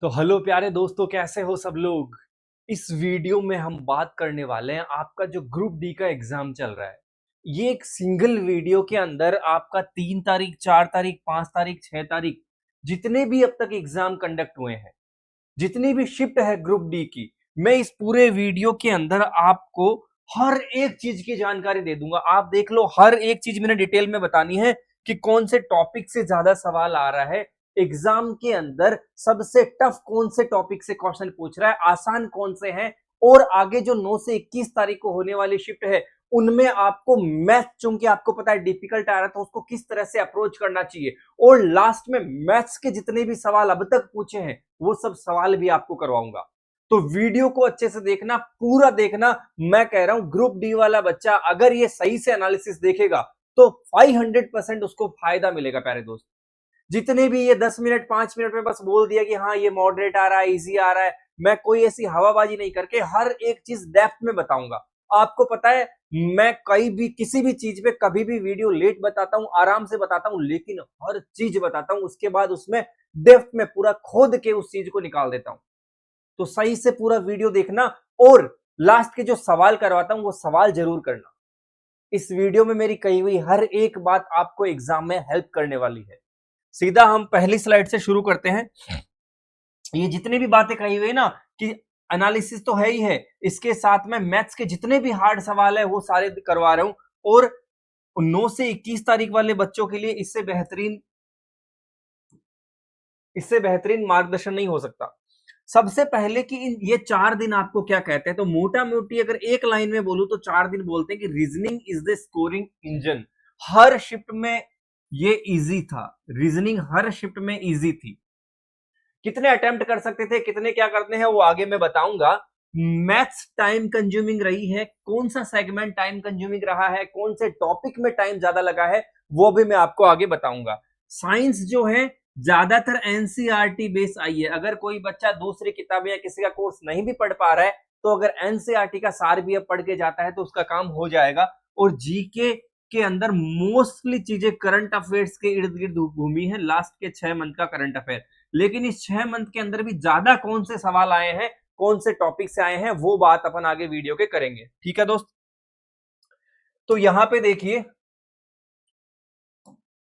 तो हेलो प्यारे दोस्तों, कैसे हो सब लोग। इस वीडियो में हम बात करने वाले हैं आपका जो ग्रुप डी का एग्जाम चल रहा है। ये एक सिंगल वीडियो के अंदर आपका 3 तारीख, 4 तारीख, 5 तारीख, 6 तारीख जितने भी अब तक एग्जाम कंडक्ट हुए हैं, जितनी भी शिफ्ट है ग्रुप डी की, मैं इस पूरे वीडियो के अंदर आपको हर एक चीज की जानकारी दे दूंगा। आप देख लो, हर एक चीज मैंने डिटेल में बतानी है कि कौन से टॉपिक से ज्यादा सवाल आ रहा है एग्जाम के अंदर, सबसे टफ कौन से टॉपिक से क्वेश्चन पूछ रहा है, आसान कौन से हैं, और आगे जो 9 से 21 तारीख को होने वाली शिफ्ट है उनमें आपको मैथ, चूंकि आपको पता है डिफिकल्ट आ रहा था, उसको किस तरह से अप्रोच करना चाहिए, और लास्ट में मैथ्स के जितने भी सवाल अब तक पूछे हैं वो सब सवाल भी आपको करवाऊंगा। तो वीडियो को अच्छे से देखना, पूरा देखना। मैं कह रहा हूं ग्रुप डी वाला बच्चा अगर ये सही से एनालिसिस देखेगा तो 500% उसको फायदा मिलेगा। प्यारे दोस्त, जितने भी ये 10 मिनट 5 मिनट में बस बोल दिया कि हाँ ये मॉडरेट आ रहा है, इजी आ रहा है, मैं कोई ऐसी हवाबाजी नहीं करके हर एक चीज डेप्थ में बताऊंगा। आपको पता है मैं कहीं भी किसी भी चीज पे कभी भी वीडियो लेट बताता हूं, आराम से बताता हूं, लेकिन हर चीज बताता हूं, उसके बाद उसमें डेप्थ में पूरा खोद के उस चीज को निकाल देता हूं। तो सही से पूरा वीडियो देखना, और लास्ट के जो सवाल करवाता हूं वो सवाल जरूर करना। इस वीडियो में मेरी कही हुई हर एक बात आपको एग्जाम में हेल्प करने वाली है। सीधा हम पहली स्लाइड से शुरू करते हैं। ये जितनी भी बातें कही हुई ना कि एनालिसिस तो है ही है, इसके साथ में मैथ्स के जितने भी हार्ड सवाल है वो सारे करवा रहा हूं, और 9 से 21 तारीख वाले बच्चों के लिए इससे बेहतरीन मार्गदर्शन नहीं हो सकता। सबसे पहले कि ये 4 दिन आपको क्या कहते हैं, तो मोटा मोटी अगर एक लाइन में बोलूं तो 4 दिन बोलते हैं कि reasoning is the scoring engine. Her shift में ये इजी था, रीजनिंग हर शिफ्ट में इजी थी। कितने अटेम्प्ट कर सकते थे, कितने क्या करते हैं वो आगे मैं बताऊंगा। मैथ्स टाइम कंज्यूमिंग रही है, कौन सा सेगमेंट टाइम कंज्यूमिंग रहा है, कौन से टॉपिक में टाइम ज्यादा लगा है, वो भी मैं आपको आगे बताऊंगा। साइंस जो है ज्यादातर एनसीईआरटी बेस आई है। अगर कोई बच्चा दूसरी किताबें या किसी का कोर्स नहीं भी पढ़ पा रहा है तो अगर एनसीईआरटी का सार भी अब पढ़ के जाता है तो उसका काम हो जाएगा। और जीके के अंदर मोस्टली चीजें करंट अफेयर्स के इर्द गिर्द घूमी है, लास्ट के 6 मंथ का करंट अफेयर। लेकिन इस 6 मंथ के अंदर भी ज्यादा कौन से सवाल आए हैं, कौन से टॉपिक से आए हैं, वो बात अपन आगे वीडियो के करेंगे। ठीक है दोस्त, तो यहां पे देखिए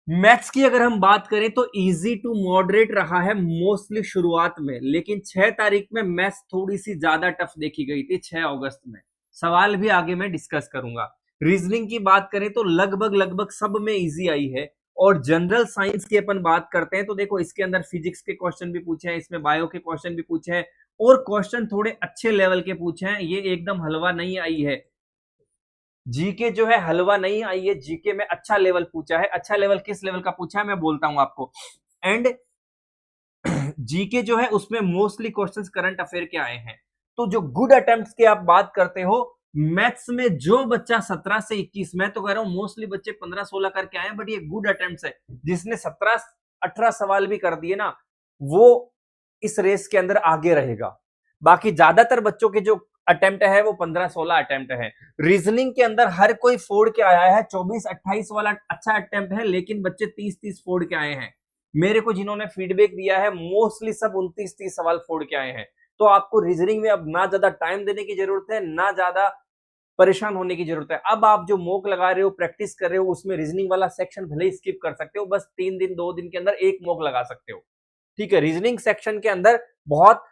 मैथ्स की अगर हम बात करें तो इजी टू मॉडरेट रहा है मोस्टली शुरुआत में, लेकिन 6 तारीख में मैथ्स थोड़ी सी ज्यादा टफ देखी गई थी, 6 अगस्त में। सवाल भी आगे मैं डिस्कस करूंगा। रीजनिंग की बात करें तो लगभग लगभग सब में इजी आई है। और जनरल साइंस की अपन बात करते हैं तो देखो इसके अंदर फिजिक्स के क्वेश्चन भी पूछे हैं, इसमें बायो के क्वेश्चन भी पूछे हैं, और क्वेश्चन थोड़े अच्छे लेवल के पूछे हैं। ये एकदम हलवा नहीं आई है, जीके जो है हलवा नहीं आई है, जीके में अच्छा लेवल पूछा है। अच्छा लेवल किस लेवल का पूछा है मैं बोलता हूं आपको। एंड जीके जो है उसमें मोस्टली क्वेश्चंस करंट अफेयर के आए हैं। तो जो गुड अटेम्प्ट्स की आप बात करते हो, मैथ्स में जो बच्चा 17 से 21, मैं तो कह रहा हूं मोस्टली बच्चे 15-16 करके आए हैं, बट ये गुड अटेम्प्ट्स है। जिसने 17-18 सवाल भी कर दिए ना, वो इस रेस के अंदर आगे रहेगा। बाकी ज्यादातर बच्चों के जो अटेम्प्ट है वो 15-16 अटेम्प्ट है। रीजनिंग के अंदर हर कोई फोड़ के आया है, 24-28 वाला अच्छा अटेम्प्ट है, लेकिन बच्चे 30-30 फोड़ के आए हैं। मेरे को जिन्होंने फीडबैक दिया है मोस्टली सब 29-30 सवाल फोड़ के आए हैं। तो आपको रीजनिंग में अब ना ज्यादा टाइम देने की जरूरत है, ना ज्यादा परेशान होने की जरूरत है। अब आप जो मॉक लगा रहे हो, प्रैक्टिस कर रहे हो, उसमें रीजनिंग वाला सेक्शन भले ही स्किप कर सकते हो, बस 3 दिन 2 दिन के अंदर एक मॉक लगा सकते हो। ठीक है, रीजनिंग सेक्शन के अंदर बहुत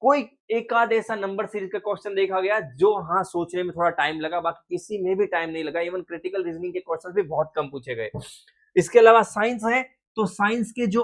कोई एक आध ऐसा नंबर सीरीज का क्वेश्चन देखा गया जो हाँ सोचने में थोड़ा टाइम लगा, बाकी किसी में भी टाइम नहीं लगा। इवन क्रिटिकल रीजनिंग के क्वेश्चन भी बहुत कम पूछे गए। इसके अलावा साइंस है, तो साइंस के जो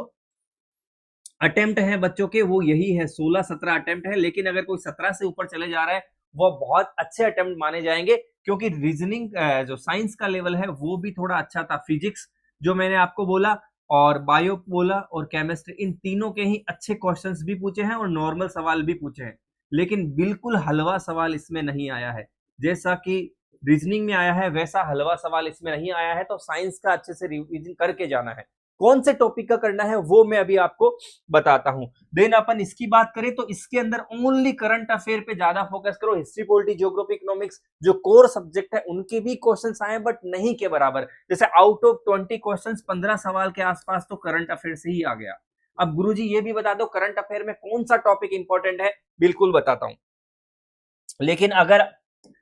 अटेम्प्ट है बच्चों के वो यही है, 16-17 अटेम्प्ट है। लेकिन अगर कोई 17 से ऊपर चले जा रहा है वो बहुत अच्छे अटेम्प्ट माने जाएंगे, क्योंकि रीजनिंग जो साइंस का लेवल है वो भी थोड़ा अच्छा था। फिजिक्स जो मैंने आपको बोला, और बायो बोला, और केमिस्ट्री, इन तीनों के ही अच्छे क्वेश्चंस भी पूछे हैं और नॉर्मल सवाल भी पूछे हैं। लेकिन बिल्कुल हलवा सवाल इसमें नहीं आया है। जैसा कि रीजनिंग में आया है वैसा हलवा सवाल इसमें नहीं आया है। तो साइंस का अच्छे से रिवीजन करके जाना है। कौन से टॉपिक का करना है वो मैं अभी आपको बताता हूं। देन अपन इसकी बात करें तो इसके अंदर ओनली करंट अफेयर पे ज्यादा फोकस करो। हिस्ट्री, पॉलिटी, ज्योग्राफी, इकोनॉमिक्स जो कोर सब्जेक्ट है उनके भी क्वेश्चंस आए, बट नहीं के बराबर। जैसे आउट ऑफ 20 क्वेश्चंस 15 सवाल के आसपास तो करंट अफेयर से ही आ गया। अब गुरुजी ये भी बता दो करंट अफेयर में कौन सा टॉपिक इंपॉर्टेंट है, बिल्कुल बताता हूं, लेकिन अगर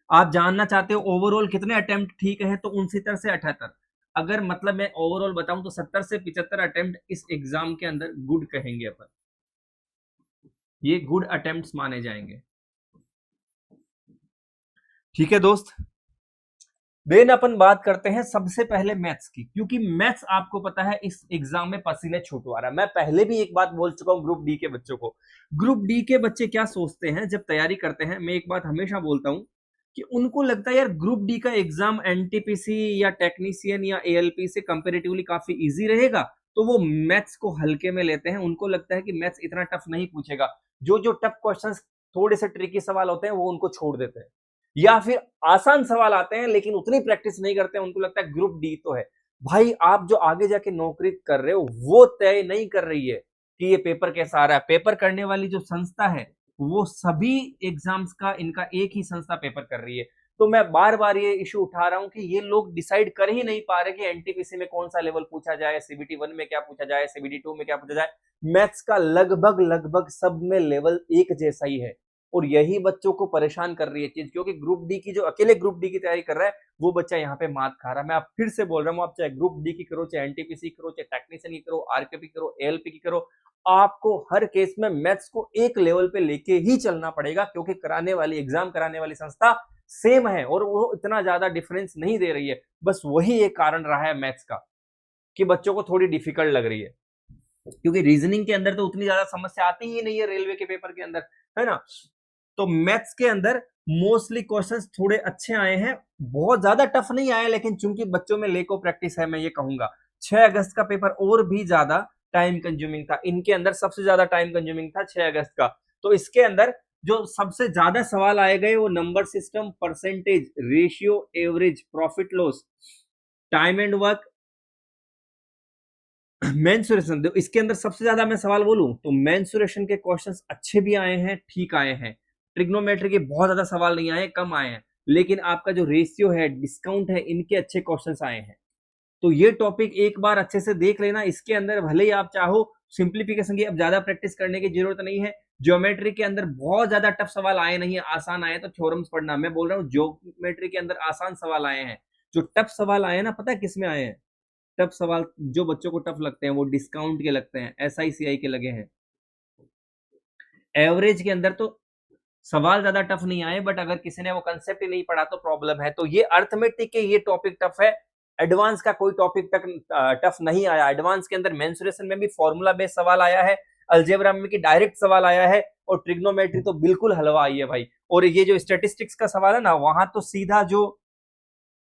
आप जानना चाहते हो ओवरऑल कितने अटेम्प्ट ठीक है तो 69 से 78, अगर मतलब मैं ओवरऑल बताऊं तो 70 से 75 अटेम्प्ट इस एग्जाम के अंदर गुड कहेंगे अपन, ये गुड अटेम्प्ट्स माने जाएंगे। ठीक है दोस्त, देन अपन बात करते हैं सबसे पहले मैथ्स की, क्योंकि मैथ्स आपको पता है इस एग्जाम में पसीने छूटवा रहा है। मैं पहले भी एक बात बोल चुका हूं ग्रुप डी के बच्चों को, ग्रुप डी के बच्चे क्या सोचते हैं जब तैयारी करते हैं, मैं एक बात हमेशा बोलता हूं कि उनको लगता है यार ग्रुप डी का एग्जाम एनटीपीसी या टेक्नीशियन या एएलपी से कंपेरेटिवली काफी इजी रहेगा, तो वो मैथ्स को हल्के में लेते हैं। उनको लगता है कि मैथ्स इतना टफ नहीं पूछेगा, जो जो टफ क्वेश्चन थोड़े से ट्रिकी सवाल होते हैं वो उनको छोड़ देते हैं, या फिर आसान सवाल आते हैं लेकिन उतनी प्रैक्टिस नहीं करते हैं, उनको लगता है ग्रुप डी तो है। भाई आप जो आगे जाके नौकरी कर रहे हो वो तय नहीं कर रही है कि ये पेपर कैसा आ रहा है। पेपर करने वाली जो संस्था है वो सभी एग्जाम्स का इनका एक ही संस्था पेपर कर रही है। तो मैं बार बार ये इशू उठा रहा हूं कि ये लोग डिसाइड कर ही नहीं पा रहे कि एनटीपीसी में कौन सा लेवल पूछा जाए, सीबीटी 1 में क्या पूछा जाए, सीबीटी 2 में क्या पूछा जाए। मैथ्स का लगभग लगभग सब में लेवल एक जैसा ही है, और यही बच्चों को परेशान कर रही है चीज, क्योंकि ग्रुप डी की जो अकेले ग्रुप डी की तैयारी कर रहा है वो बच्चा यहाँ पे मात खा रहा है। मैं आप फिर से बोल रहा हूँ, आप चाहे ग्रुप डी की करो, चाहे एनटीपीसी करो, चाहे टेक्नीशियन की करो, आरकेपी करो, एएलपी की करो, आपको हर केस में मैथ्स को एक लेवल पे लेके ही चलना पड़ेगा, क्योंकि कराने वाली एग्जाम कराने वाली संस्था सेम है और वो इतना ज्यादा डिफरेंस नहीं दे रही है। बस वही एक कारण रहा है मैथ्स का कि बच्चों को थोड़ी डिफिकल्ट लग रही है, क्योंकि रीजनिंग के अंदर तो उतनी ज्यादा समस्या आती ही नहीं है रेलवे के पेपर के अंदर, है ना। तो मैथ्स के अंदर मोस्टली क्वेश्चंस थोड़े अच्छे आए हैं, बहुत ज्यादा टफ नहीं आए, लेकिन चूंकि बच्चों में लेक ऑफ प्रैक्टिस है, मैं ये कहूंगा 6 अगस्त का पेपर और भी ज्यादा टाइम कंज्यूमिंग था, इनके अंदर सबसे ज्यादा टाइम कंज्यूमिंग था 6 अगस्त का। तो इसके अंदर जो सबसे ज्यादा सवाल आए गए वो number system, percentage, ratio, average, profit loss, time and work, mensuration. इसके अंदर सबसे ज्यादा मैं सवाल बोलूं तो मेंसुरेशन के क्वेश्चंस अच्छे भी आए हैं, ठीक आए हैं। ट्रिग्नोमेट्री के बहुत ज्यादा सवाल नहीं आए, कम आए हैं, लेकिन आपका जो रेशियो है, डिस्काउंट है, इनके अच्छे क्वेश्चंस आए हैं। तो ये टॉपिक एक बार अच्छे से देख लेना। इसके अंदर भले ही आप चाहो सिंप्लीफिकेशन की अब ज्यादा प्रैक्टिस करने की जरूरत नहीं है। ज्योमेट्री के अंदर बहुत ज्यादा टफ सवाल आए नहीं है, आसान आए तो थ्योरम्स पढ़ना। मैं बोल रहा हूँ ज्योमेट्री के अंदर आसान सवाल आए हैं। जो टफ सवाल आए हैं ना, पता है किस में आए हैं? टफ सवाल जो बच्चों को टफ लगते हैं वो डिस्काउंट के लगते हैं, एसआईसीआई के लगे हैं। एवरेज के अंदर तो सवाल ज्यादा टफ नहीं आए, बट अगर किसी ने वो कंसेप्ट ही नहीं पढ़ा तो प्रॉब्लम है। तो ये अर्थमेटिक के ये टॉपिक टफ है, एडवांस का कोई टॉपिक तक टफ नहीं आया। एडवांस के अंदर मेंसुरेशन में भी फॉर्मूला बेस्ड सवाल आया है, अलजेब्रा में भी डायरेक्ट सवाल आया है, और ट्रिग्नोमेट्री तो बिल्कुल हलवा आई है भाई। और ये जो स्टेटिस्टिक्स का सवाल है ना, वहां तो सीधा जो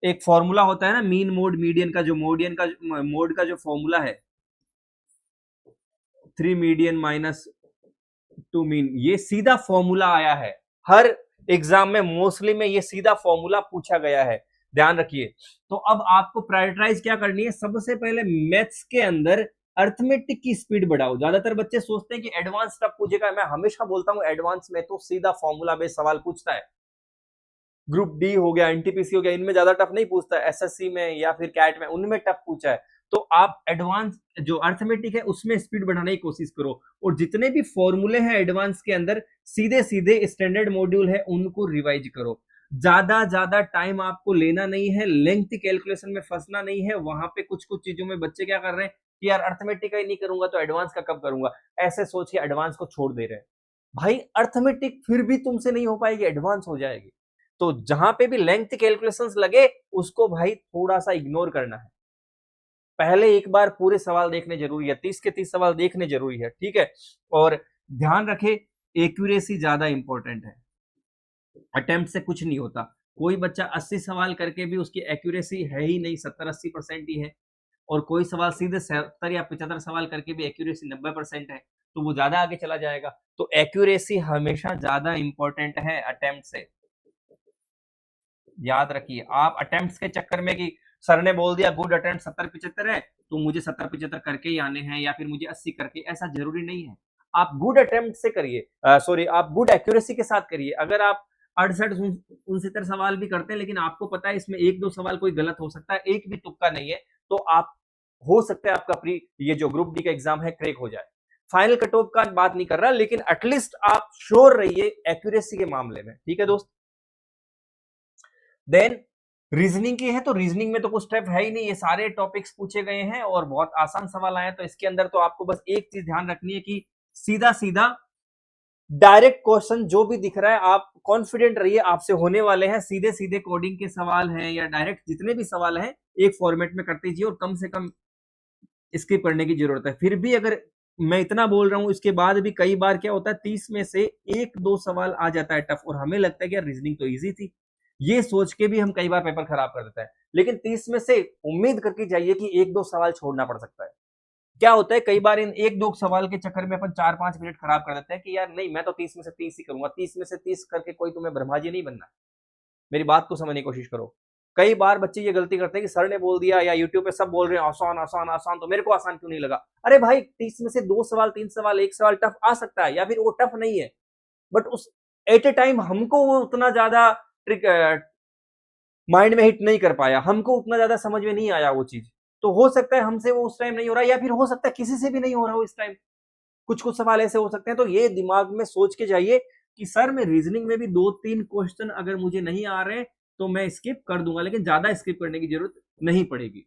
एक फॉर्मूला होता है ना, मीन मोड मीडियन का, जो मोड का जो फॉर्मूला है 3 मीडियन माइनस 2 मीन, ये सीधा फॉर्मूला आया है। हर एग्जाम में मोस्टली में ये सीधा फॉर्मूला पूछा गया है, ध्यान रखिए। तो अब आपको प्रायोरिटाइज क्या करनी है, सबसे पहले मैथ्स के अंदर अर्थमेटिक की स्पीड बढ़ाओ। ज्यादातर बच्चे सोचते हैं कि एडवांस टफ पूछेगा, मैं हमेशा बोलता हूं एडवांस में तो सीधा फॉर्मूला बेस्ड सवाल पूछता है। ग्रुप डी हो गया, एनटीपीसी हो गया, इनमें ज्यादा टफ नहीं पूछता है। एसएससी में या फिर कैट में, उनमें टफ पूछा है। तो आप एडवांस जो अर्थमेटिक है उसमें स्पीड बढ़ाने की कोशिश करो, और जितने भी फॉर्मूले हैं एडवांस के अंदर, सीधे सीधे स्टैंडर्ड मॉड्यूल है उनको रिवाइज करो। ज्यादा टाइम आपको लेना नहीं है, लेंथ कैलकुलेशन में फंसना नहीं है। वहां पे कुछ कुछ चीजों में बच्चे क्या कर रहे हैं कि यार अर्थमेटिक ही नहीं करूंगा तो एडवांस का कब करूंगा, ऐसे सोच के एडवांस को छोड़ दे रहे हैं। भाई अर्थमेटिक फिर भी तुमसे नहीं हो पाएगी, एडवांस हो जाएगी। तो जहां पे भी लेंथ कैलकुलेशंस लगे उसको भाई थोड़ा सा इग्नोर करना है। पहले एक बार पूरे सवाल देखने जरूरी है, 30 के 30 सवाल देखने जरूरी है, ठीक है। और ध्यान रखे एक्यूरेसी ज्यादा इंपॉर्टेंट है, अटेम्प्ट से कुछ नहीं होता। कोई बच्चा 80 सवाल करके भी उसकी एक्यूरेसी है ही नहीं, 70-80% ही है, और कोई सवाल सीधे 70 या 75 सवाल करके भी एक्यूरेसी 90% है, तो वो ज्यादा आगे चला जाएगा। तो एक्यूरेसी हमेशा ज्यादा इंपॉर्टेंट है अटेम्प्ट से, याद रखिए। आप अटेम्प्ट्स के चक्कर में कि सर ने बोल दिया गुड अटेम्प्ट 70-75 है तो मुझे 70-75 करके ही आने हैं, या फिर मुझे 80 करके, ऐसा जरूरी नहीं है। आप गुड अटेम्प्ट से करिए, सॉरी आप गुड एक्यूरेसी के साथ करिए। अगर आप 68-69 सवाल भी करते हैं लेकिन आपको पता है इसमें 1-2 सवाल कोई गलत हो सकता है, एक भी तुक्का नहीं है, तो आप हो सकता है आपका ये जो ग्रुप डी का एग्जाम है क्रैक हो जाए। फाइनल कट ऑफ का बात नहीं कर रहा, लेकिन एटलीस्ट आप श्योर रहिए एक्यूरेसी के मामले में, ठीक है दोस्त। देन रीजनिंग की है, तो रीजनिंग में तो कुछ स्टेप है ही नहीं, ये सारे टॉपिक्स पूछे गए हैं और बहुत आसान सवाल आए हैं। तो इसके अंदर तो आपको बस एक चीज ध्यान रखनी है कि सीधा सीधा डायरेक्ट क्वेश्चन जो भी दिख रहा है आप कॉन्फिडेंट रहिए आपसे होने वाले हैं, सीधे सीधे कोडिंग के सवाल हैं या डायरेक्ट जितने भी सवाल हैं एक फॉर्मेट में करते जाइए और कम से कम स्किप करने की जरूरत है। फिर भी अगर मैं इतना बोल रहा हूं, इसके बाद भी कई बार क्या होता है 30 में से 1-2 सवाल आ जाता है टफ और हमें लगता है कि यार रीजनिंग तो इजी थी, ये सोच के भी हम कई बार पेपर खराब कर देता है। लेकिन 30 में से उम्मीद करके जाइए कि 1-2 सवाल छोड़ना पड़ सकता है। क्या होता है कई बार इन 1-2 सवाल के चक्कर में अपन 4-5 मिनट खराब कर देते हैं कि यार नहीं मैं तो 30 में से 30 ही करूंगा। 30 में से 30 करके कोई तुम्हें ब्रह्माजी नहीं बनना। मेरी बात को समझने की कोशिश करो। कई बार बच्चे ये गलती करते हैं कि सर ने बोल दिया या यूट्यूब पे सब बोल रहे हैं आसान आसान आसान, तो मेरे को आसान क्यों नहीं लगा। अरे भाई 30 में से 2 सवाल 3 सवाल 1 सवाल टफ आ सकता है या फिर वो टफ नहीं है, बट उस एट ए टाइम हमको वो उतना ज्यादा ट्रिक माइंड में हिट नहीं कर पाया, हमको उतना ज्यादा समझ में नहीं आया वो चीज। तो हो सकता है हमसे वो उस टाइम नहीं हो रहा, या फिर हो सकता है किसी से भी नहीं हो रहा हो इस टाइम। कुछ कुछ सवाल ऐसे हो सकते हैं। तो ये दिमाग में सोच के जाइए कि सर मैं रीजनिंग में भी 2-3 क्वेश्चन अगर मुझे नहीं आ रहे तो मैं स्किप कर दूंगा, लेकिन ज्यादा स्किप करने की जरूरत नहीं पड़ेगी।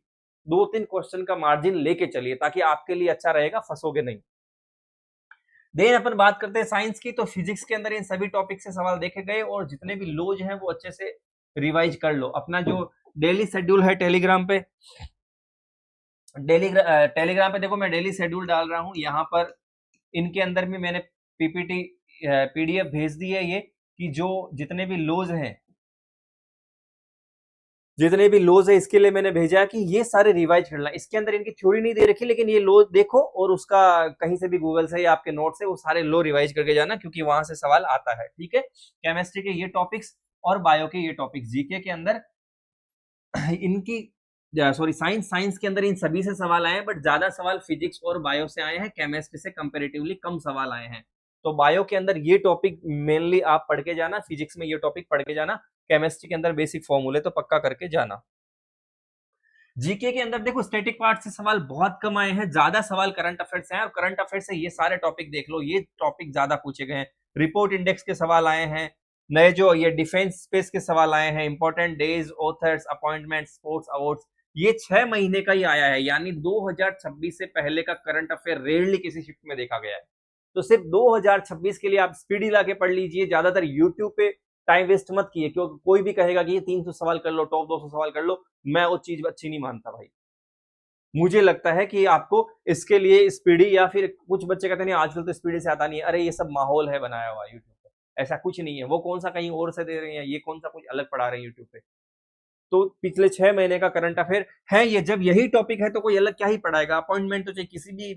2-3 क्वेश्चन का मार्जिन लेके चलिए ताकि आपके लिए अच्छा रहेगा, फंसोगे नहीं। देन अपन बात करते हैं साइंस की। तो फिजिक्स के अंदर इन सभी टॉपिक से सवाल देखे गए और जितने भी लॉज हैं वो अच्छे से रिवाइज कर लो। अपना जो डेली शेड्यूल है टेलीग्राम पे, टेलीग्राम पे देखो मैं डेली शेड्यूल डाल रहा हूं। यहाँ पर इनके अंदर भी मैंने पीपीटी पीडीएफ भेज दी है, ये कि जो जितने भी लॉज हैं है इसके लिए मैंने भेजा कि ये सारे रिवाइज करना। इसके अंदर इनकी थ्योरी नहीं दे रखी, लेकिन ये लॉ देखो और उसका कहीं से भी गूगल से या आपके नोट से वो सारे लॉ रिवाइज करके जाना, क्योंकि वहां से सवाल आता है। ठीक है, केमिस्ट्री के ये टॉपिक्स और बायो के ये टॉपिक्स, जीके के अंदर इनकी सॉरी साइंस के अंदर इन सभी से सवाल आए हैं, बट ज्यादा सवाल फिजिक्स और बायो से आए हैं, केमिस्ट्री से कंपेरेटिवली कम सवाल आए हैं। तो बायो के अंदर ये टॉपिक मेनली आप पढ़ के जाना, फिजिक्स में ये टॉपिक पढ़ के जाना, केमिस्ट्री के अंदर बेसिक फॉर्मूले तो पक्का करके जाना। जीके के अंदर देखो स्टैटिक पार्ट से सवाल बहुत कम आए हैं, ज्यादा सवाल करंट अफेयर्स से हैं और करंट अफेयर्स से ये सारे टॉपिक देख लो, ये टॉपिक ज्यादा पूछे गए हैं। रिपोर्ट इंडेक्स के सवाल आए हैं, नए जो ये डिफेंस स्पेस के सवाल आए हैं, important days, authors, appointment, sports awards, ये 6 महीने का ही आया है, यानी 2026 से पहले का करंट अफेयर रेयरली किसी शिफ्ट में देखा गया है। तो सिर्फ 2026 के लिए आप स्पीडी ला के पढ़ लीजिए, ज्यादातर यूट्यूब पे टाइम वेस्ट मत किए, क्योंकि कोई भी कहेगा कि ये 300 सवाल कर लो, टॉप 200 सवाल कर लो, मैं वो चीज अच्छी नहीं मानता भाई। मुझे लगता है कि आपको इसके लिए स्पीडी, या फिर कुछ बच्चे कहते नहीं आजकल तो स्पीडी से आता नहीं है, अरे ये सब माहौल है बनाया हुआ यूट्यूब पे, ऐसा कुछ नहीं है। वो कौन सा कहीं और से दे रहे हैं, ये कौन सा कुछ अलग पढ़ा रहे हैं यूट्यूब पे। तो पिछले 6 महीने का करंट अफेयर है ये, जब यही टॉपिक है तो कोई अलग क्या ही पढ़ाएगा। अपॉइंटमेंट तो चाहे किसी भी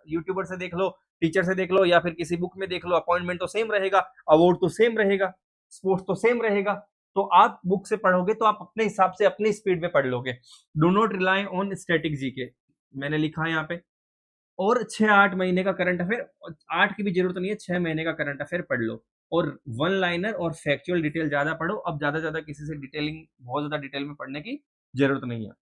यूट्यूबर से देख लो, टीचर से देख लो, या फिर किसी बुक में देख लो, अपॉइंटमेंट तो सेम रहेगा, अवार्ड तो सेम रहेगा, स्पोर्ट्स तो सेम रहेगा। तो आप बुक से पढ़ोगे तो आप अपने हिसाब से अपनी स्पीड में पढ़ लोगे। Do not rely on static GK, मैंने लिखा है यहाँ पे। और 6-8 महीने का करंट अफेयर, 8 की भी जरूरत नहीं है, 6 महीने का करंट अफेयर पढ़ लो और वन लाइनर और फैक्चुअल डिटेल ज्यादा पढ़ो। अब ज्यादा किसी से डिटेलिंग बहुत ज्यादा डिटेल में पढ़ने की जरूरत नहीं है।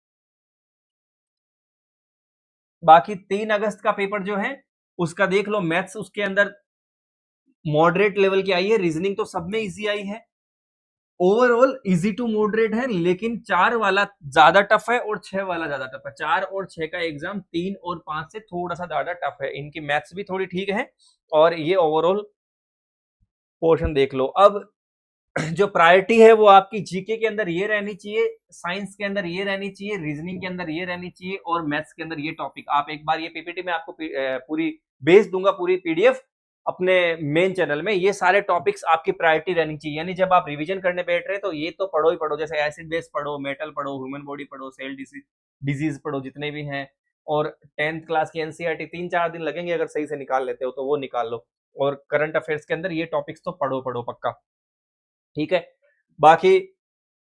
बाकी 3 अगस्त का पेपर जो है उसका देख लो, मैथ्स उसके अंदर मॉडरेट लेवल की आई है, रीजनिंग तो सब में इजी आई है, ओवरऑल इजी टू मॉडरेट है, लेकिन 4 वाला ज्यादा टफ है और 6 वाला ज्यादा टफ है। 4 और 6 का एग्जाम 3 और 5 से थोड़ा सा ज्यादा टफ है। इनकी मैथ्स भी थोड़ी ठीक है और ये ओवरऑल पोर्शन देख लो। अब जो प्रायोरिटी है वो आपकी जीके के अंदर ये रहनी चाहिए, साइंस के अंदर ये रहनी चाहिए, रीजनिंग के अंदर ये रहनी चाहिए और मैथ्स के अंदर ये टॉपिक। आप एक बार ये पीपीटी में आपको पूरी भेज दूंगा, पूरी पीडीएफ अपने मेन चैनल में। ये सारे टॉपिक्स आपकी प्रायोरिटी रहनी चाहिए, यानी जब आप रिवीजन करने बैठ रहे तो ये तो पढ़ो ही पढ़ो, जैसे एसिड बेस पढ़ो, मेटल पढ़ो, ह्यूमन बॉडी पढ़ो, सेल डिजीज पढ़ो, जितने भी हैं। और 10th क्लास की एनसीईआरटी 3-4 दिन लगेंगे अगर सही से निकाल लेते हो तो वो निकाल लो। और करंट अफेयर्स के अंदर ये टॉपिक्स तो पढ़ो पक्का, ठीक है। बाकी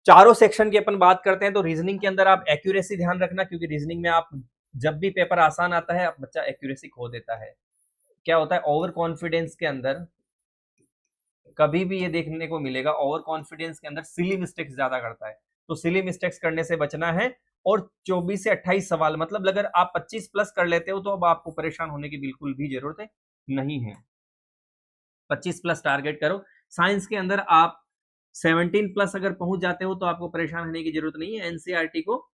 चारों सेक्शन की अपन बात करते हैं तो रीजनिंग के अंदर आप एक्यूरेसी ध्यान रखना, क्योंकि रीजनिंग में आप जब भी पेपर आसान आता है बच्चा एक्यूरेसी खो देता है। क्या होता है ओवर कॉन्फिडेंस के अंदर कभी भी ये देखने को मिलेगा, ओवर कॉन्फिडेंस के अंदर सिली मिस्टेक्स ज्यादा करता है। तो सिली मिस्टेक्स करने से बचना है। और 24 से 28 सवाल, मतलब अगर आप 25 प्लस कर लेते हो तो अब आपको परेशान होने की बिल्कुल भी जरूरत है नहीं है। 25 प्लस टारगेट करो। साइंस के अंदर आप 17 प्लस अगर पहुंच जाते हो तो आपको परेशान होने की जरूरत नहीं है। एनसीईआरटी को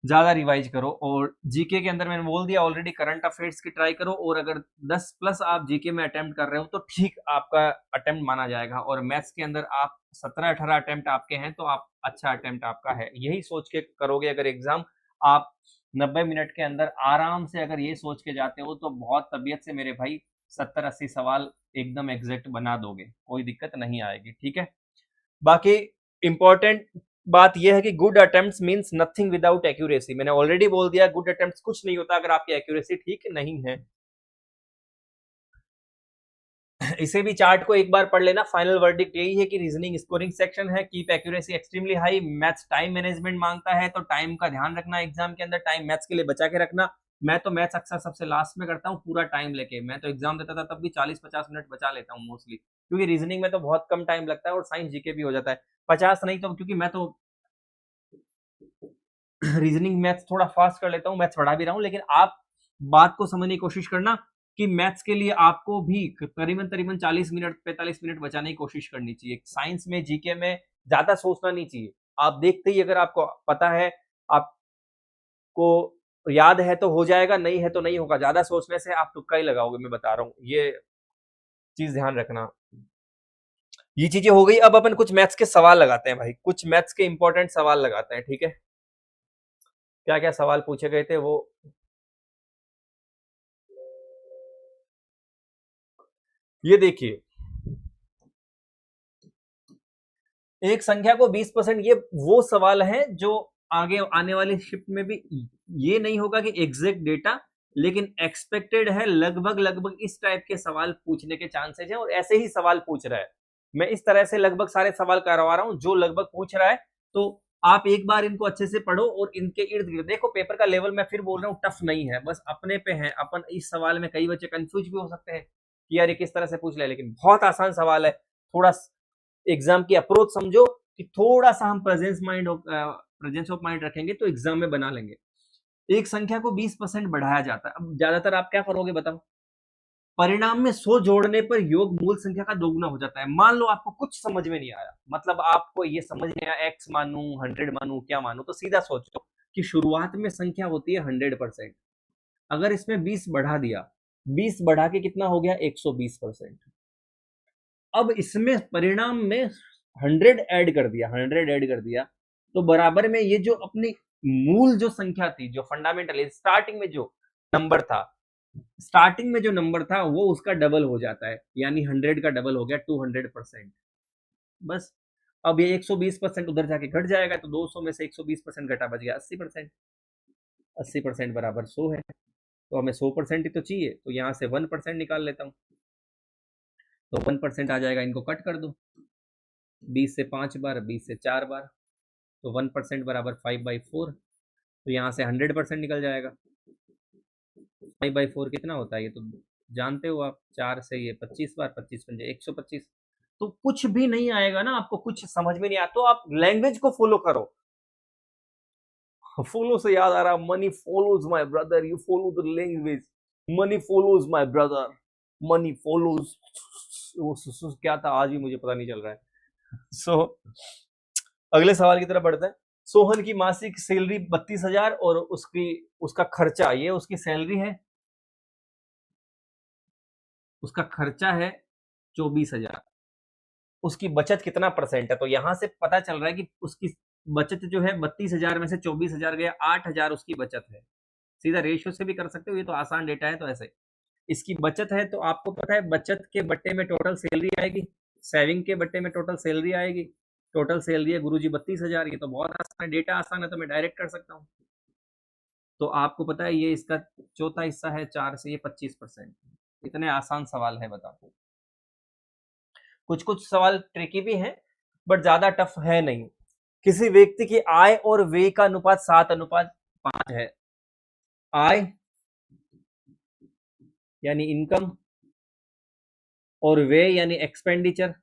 ज्यादा रिवाइज करो, और जीके के अंदर मैंने बोल दिया ऑलरेडी, करंट अफेयर्स की ट्राई करो, और अगर 10 प्लस आप जीके में अटेम्प्ट कर रहे हो तो ठीक आपका अटेम्प्ट माना जाएगा, और मैथ्स के अंदर आप 17-18 अटेम्प्ट आपके हैं तो आप अच्छा अटेम्प्ट आपका है। यही सोच के करोगे अगर एग्जाम, आप 90 मिनट के अंदर आराम से अगर ये सोच के जाते हो तो बहुत तबीयत से मेरे भाई 70-80 सवाल एकदम एग्जैक्ट बना दोगे, कोई दिक्कत नहीं आएगी। ठीक है, बाकी इंपॉर्टेंट बात यह है कि good attempts means nothing without accuracy. मैंने ऑलरेडी बोल दिया गुड अटेम्प्ट्स कुछ नहीं होता अगर आपकी एक्यूरेसी ठीक नहीं है। इसे भी चार्ट को एक बार पढ़ लेना। फाइनल वर्डिक्ट यही है कि रीजनिंग स्कोरिंग सेक्शन है, keep accuracy extremely high. Maths time management मांगता है तो टाइम का ध्यान रखना, एग्जाम के अंदर टाइम मैथ्स के लिए बचा के रखना। मैं तो मैथ्स अक्सर सबसे लास्ट में करता हूँ पूरा टाइम लेके। मैं तो एग्जाम देता था तब भी 40-50 मिनट बचा लेता हूँ मोस्टली, क्योंकि रीजनिंग में तो बहुत कम टाइम लगता है और साइंस जीके भी हो जाता है। 50 नहीं तो, क्योंकि मैं तो रीजनिंग मैथ्स थोड़ा फास्ट कर लेता हूँ, मैथ्स पढ़ा भी रहा हूँ, लेकिन आप बात को समझने की कोशिश करना कि मैथ्स के लिए आपको भी करीबन 40 मिनट 45 मिनट बचाने की कोशिश करनी चाहिए। साइंस में जीके में ज्यादा सोचना नहीं चाहिए। आप देखते ही अगर आपको पता है, आपको याद है तो हो जाएगा, नहीं है तो नहीं होगा। ज्यादा सोचने से आप तुक्का ही लगाओगे, मैं बता रहा हूँ, ये चीज ध्यान रखना। ये चीजें हो गई। अब अपन कुछ मैथ्स के सवाल लगाते हैं भाई, कुछ मैथ्स के इंपॉर्टेंट सवाल लगाते हैं। ठीक है, क्या क्या सवाल पूछे गए थे वो ये देखिए। एक संख्या को 20%, ये वो सवाल है जो आगे आने वाली शिफ्ट में भी ये नहीं होगा कि एग्जैक्ट डेटा, लेकिन एक्सपेक्टेड है लगभग लगभग इस टाइप के सवाल पूछने के चांसेस है, और ऐसे ही सवाल पूछ रहा है। मैं इस तरह से लगभग सारे सवाल करवा रहा हूं जो लगभग पूछ रहा है, तो आप एक बार इनको अच्छे से पढ़ो और इनके इर्द गिर्द देखो। पेपर का लेवल मैं फिर बोल रहा हूँ टफ नहीं है, बस अपने पे है। अपन इस सवाल में कई बच्चे कंफ्यूज भी हो सकते हैं कि यार ये किस तरह से पूछ ले, लेकिन बहुत आसान सवाल है। थोड़ा एग्जाम की अप्रोच समझो कि थोड़ा सा हम प्रेजेंस ऑफ माइंड रखेंगे तो एग्जाम में बना लेंगे। एक संख्या को 20% बढ़ाया जाता है। अब ज्यादातर आप क्या करोगे बताओ, परिणाम में 100 जोड़ने पर योग मूल संख्या का दोगुना हो जाता है। मान लो आपको कुछ समझ में नहीं आया, मतलब आपको ये समझ नहीं आया एक्स मानू 100 मानू क्या मानू, तो सीधा सोचो कि शुरुआत में संख्या होती है 100%, अगर इसमें 20 बढ़ा दिया, 20 बढ़ा के कितना हो गया 120%। अब इसमें परिणाम में 100 ऐड कर दिया, 100 ऐड कर दिया, तो बराबर में ये जो अपनी मूल जो संख्या थी, जो फंडामेंटल स्टार्टिंग में जो नंबर था, स्टार्टिंग में जो नंबर था वो उसका डबल हो जाता है, यानी 100 का डबल हो गया 200%। बस अब ये 120% उधर जाके घट जाएगा, तो 200 में से 120% घटा, बच गया 80%। 80% बराबर 100 है, तो हमें 100% ही तो चाहिए, तो यहाँ से 1% निकाल लेता हूँ, तो 1% आ जाएगा। इनको कट कर दो, 20 से 5 बार, 20 से 4 बार, तो 1% बराबर 5/4, तो यहाँ से 100% निकल जाएगा। 5/4 कितना होता है ये तो जानते हो आप, 4 से ये 25 बार, 25 पंजे 125। तो कुछ भी नहीं आएगा ना, आपको कुछ समझ में नहीं आया तो आप लैंग्वेज को फॉलो करो। फॉलो से याद आ रहा, money follows my brother, you follow the language. Money follows my brother, money follows, क्या था आज भी मुझे पता नहीं चल रहा है। सो अगले सवाल की तरफ बढ़ते हैं। सोहन की मासिक सैलरी 32,000 और उसका खर्चा, ये उसकी सैलरी है, उसका खर्चा है 24,000, उसकी बचत कितना परसेंट है, तो यहां से पता चल रहा है कि उसकी बचत जो है 32,000 में से 24,000 गया, 8,000 उसकी बचत है। सीधा रेशियो से भी कर सकते हो, ये तो आसान डेटा है। तो ऐसे इसकी बचत है, तो आपको पता है बचत के बट्टे में टोटल सैलरी आएगी, सेविंग के बट्टे में टोटल सैलरी आएगी। टोटल सैलरी है गुरुजी 32,000, ये तो बहुत आसान है, डेटा आसान है तो मैं डायरेक्ट कर सकता हूँ। तो आपको पता है ये इसका चौथा हिस्सा है 4 से, ये 25%। इतने आसान सवाल है, बताओ। कुछ कुछ सवाल ट्रिकी भी हैं, बट ज्यादा टफ है नहीं। किसी व्यक्ति की आय और व्यय का अनुपात 7:5 है। आय यानी इनकम और व्यय यानी एक्सपेंडिचर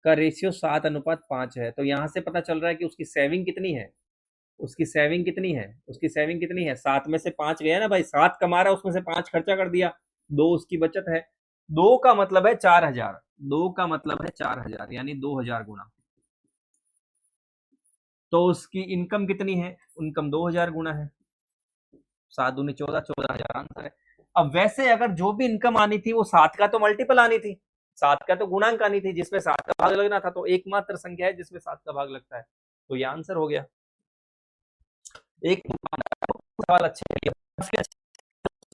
का रेशियो 7:5 है। तो यहां से पता चल रहा है कि उसकी सेविंग कितनी है, उसकी सेविंग कितनी है, उसकी सेविंग कितनी है, 7 में से 5 गया ना भाई, 7 कमा रहा है उसमें से 5 खर्चा कर दिया, 2 उसकी बचत है, 2 का मतलब है 4000, 2 का मतलब है 4000 यानी 2000 गुना। तो उसकी इनकम कितनी है, इनकम 2000 गुना है, 7 दूनी 14, 14000 आंसर है। अब वैसे अगर जो भी इनकम आनी थी वो 7 का तो मल्टीपल आनी थी, 7 का तो गुणांक आनी थी, जिसमें 7 का भाग लगना था, तो एकमात्र संख्या है जिसमें 7 का भाग लगता है, तो ये आंसर हो गया। एक सवाल अच्छे,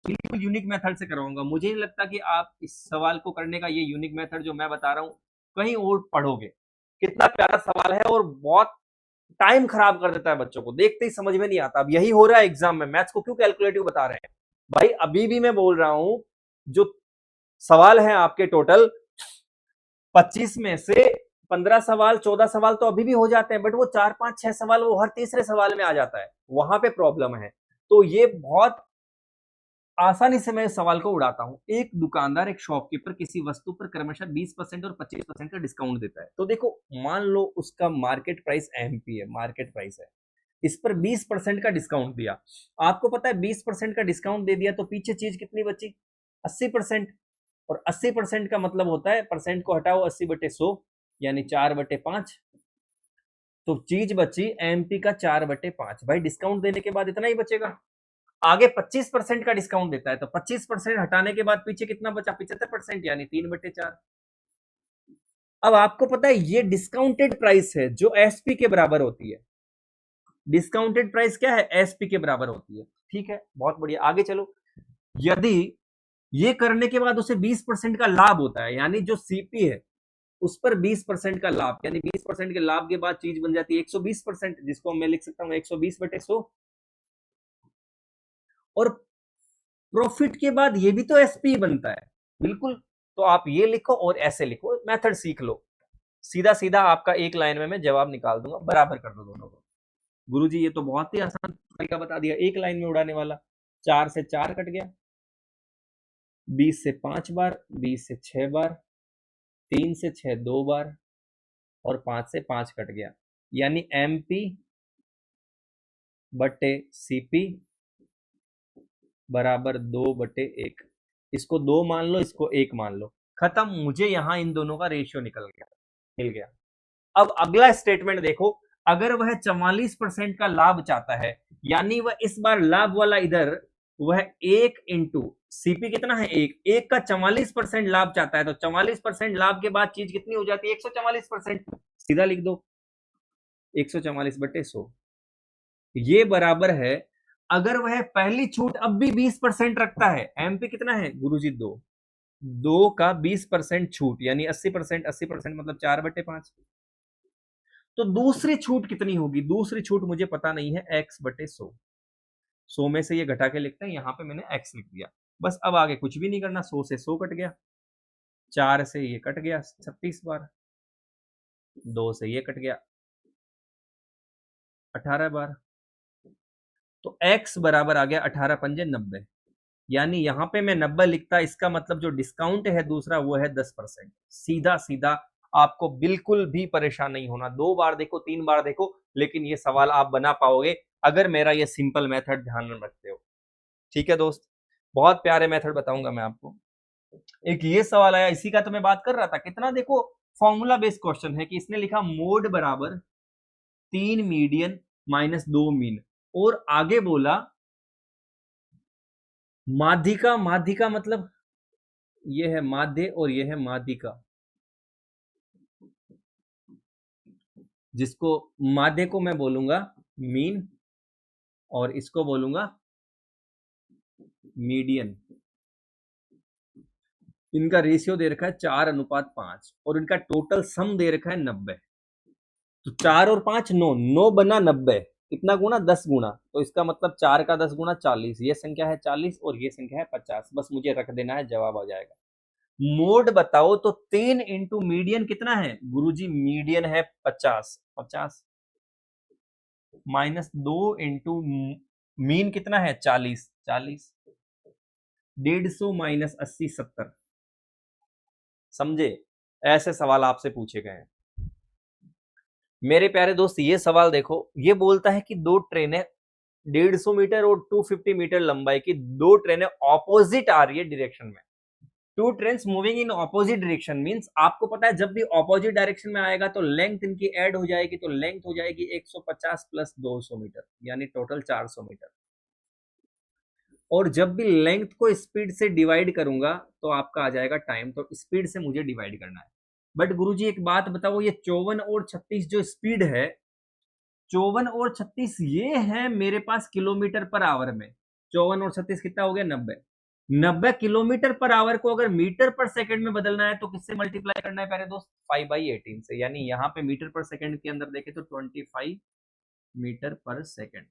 बिल्कुल यूनिक मेथड से करवाऊंगा, मुझे नहीं लगता कि आप इस सवाल को करने का ये यूनिक मेथड जो मैं बता रहा हूँ कहीं और पढ़ोगे। कितना प्यारा सवाल है और बहुत टाइम खराब कर देता है बच्चों को, देखते ही समझ में नहीं आता। अब यही हो रहा है एग्जाम में, मैथ्स को क्यों कैलकुलेटिव बता रहे हैं भाई, अभी भी मैं बोल रहा हूं जो सवाल है आपके टोटल 25 में से 15 सवाल 14 सवाल तो अभी भी हो जाते हैं, बट वो 4 5 6 सवाल वो हर तीसरे सवाल में आ जाता है, वहां पे प्रॉब्लम है। तो ये बहुत आसानी से मैं इस सवाल को उड़ाता हूं। एक दुकानदार, एक शॉपकीपर किसी वस्तु पर क्रमशः 20% और 25% का डिस्काउंट देता है। तो देखो, मान लो उसका मार्केट प्राइस एमपी है, मार्केट प्राइस है, इस पर 20% का डिस्काउंट दिया। आपको पता है 20% का डिस्काउंट दे दिया तो पीछे चीज कितनी बची, 80%। और 80% का मतलब होता है, परसेंट को हटाओ, 80/100 यानी 4/5। तो चीज बची एमपी का 4/5। भाई डिस्काउंट देने के बाद इतना ही बचेगा। आगे 25% का डिस्काउंट देता है तो 25% हटाने के बाद पीछे कितना बचा, 75% यानी 3/4। अब आपको पता है ये डिस्काउंटेड प्राइस है जो एसपी के बराबर होती है। डिस्काउंटेड प्राइस क्या है, एसपी के बराबर होती है। ठीक है, बहुत बढ़िया, आगे चलो। यदि ये करने के बाद उसे 20% का लाभ होता है, यानी जो सीपी है उस पर 20% का लाभ, यानी 20% के लाभ के बाद चीज बन जाती है 120%, जिसको मैं लिख सकता हूं 120/100। और प्रॉफिट के बाद ये भी तो एसपी बनता है, बिल्कुल। तो आप ये लिखो और ऐसे लिखो, मेथड सीख लो, सीधा सीधा आपका एक लाइन में मैं जवाब निकाल दूंगा, बराबर कर दो दोनों को। गुरुजी ये तो बहुत ही आसान तरीका बता दिया, एक लाइन में उड़ाने वाला। 4 से 4 कट गया, 20 से 5 बार, 20 से 6 बार, 3 से 6 2 बार, और 5 से 5 कट गया, यानी एमपी बटे सीपी बराबर 2/1। इसको 2 मान लो, इसको 1 मान लो, खत्म। मुझे यहां इन दोनों का रेशियो निकल गया, मिल गया। अब अगला स्टेटमेंट देखो, अगर वह 44% का लाभ चाहता है, यानी वह इस बार लाभ वाला इधर, वह 1 इंटू सीपी कितना है, 1 का 44% लाभ चाहता है, तो 44% लाभ के बाद चीज कितनी हो जाती है, 144%। सीधा लिख दो 144/100। ये बराबर है, अगर वह पहली छूट अब भी 20% रखता है, एमपी कितना है गुरुजी 2, 2 का 20% छूट यानी 80%, 80% मतलब 4/5। तो दूसरी छूट कितनी होगी, दूसरी छूट मुझे पता नहीं है, x/100। 100 में से ये घटा के लिखते हैं, यहां पे मैंने x लिख दिया, बस। अब आगे कुछ भी नहीं करना, 100 से 100 कट गया, 4 से ये कट गया 36 बार, 2 से ये कट गया 18 बार, तो x बराबर आ गया 18 पंजे 90। यानी यहां पे मैं 90 लिखता, इसका मतलब जो डिस्काउंट है दूसरा वो है 10%। सीधा सीधा, आपको बिल्कुल भी परेशान नहीं होना, 2 बार देखो 3 बार देखो, लेकिन ये सवाल आप बना पाओगे अगर मेरा ये सिंपल मेथड ध्यान में रखते हो। ठीक है दोस्त, बहुत प्यारे मेथड बताऊंगा मैं आपको। एक ये सवाल आया, इसी का तो मैं बात कर रहा था, कितना देखो फॉर्मूला बेस्ड क्वेश्चन है, कि इसने लिखा मोड बराबर 3 मीडियन माइनस 2 मीन, और आगे बोला माध्यिका, माध्यिका मतलब ये है माध्य और ये है माध्यिका, जिसको माध्य को मैं बोलूंगा मीन और इसको बोलूंगा मीडियन। इनका रेशियो दे रखा है 4:5 और इनका टोटल सम दे रखा है 90। तो 4 और 5 9, 9 बना 90, कितना गुना, 10 गुना, तो इसका मतलब 4 का 10 गुना 40, ये संख्या है 40 और ये संख्या है 50, बस मुझे रख देना है, जवाब आ जाएगा। मोड बताओ तो 3 इंटू मीडियन कितना है गुरुजी, मीडियन है 50, 50 माइनस 2 इंटू मीन कितना है 40, 40, 150 माइनस 80, 70। समझे, ऐसे सवाल आपसे पूछे गए हैं। मेरे प्यारे दोस्त ये सवाल देखो, ये बोलता है कि दो ट्रेनें 150 मीटर और 250 मीटर लंबाई की दो ट्रेनें ऑपोजिट आ रही है डायरेक्शन में। Two trains moving in opposite direction means आपको पता है जब भी ऑपोजिट डायरेक्शन में आएगा तो लेंथ इनकी ऐड हो जाएगी, तो लेंथ हो जाएगी 150 प्लस 200 मीटर यानी टोटल 400 मीटर। और जब भी लेंथ को स्पीड से डिवाइड करूंगा तो आपका आ जाएगा टाइम, तो स्पीड से मुझे डिवाइड करना है। बट गुरुजी एक बात बताओ, ये 54 और 36 जो स्पीड है, 54 और 36 ये है मेरे पास किलोमीटर पर आवर में। 54 और 36 कितना हो गया? 90 किलोमीटर पर आवर को अगर मीटर पर सेकंड में बदलना है तो किससे मल्टीप्लाई करना है प्यारे दोस्त? 5/18 से। यानी यहाँ पे मीटर पर सेकंड के अंदर देखे तो 25 मीटर पर सेकंड,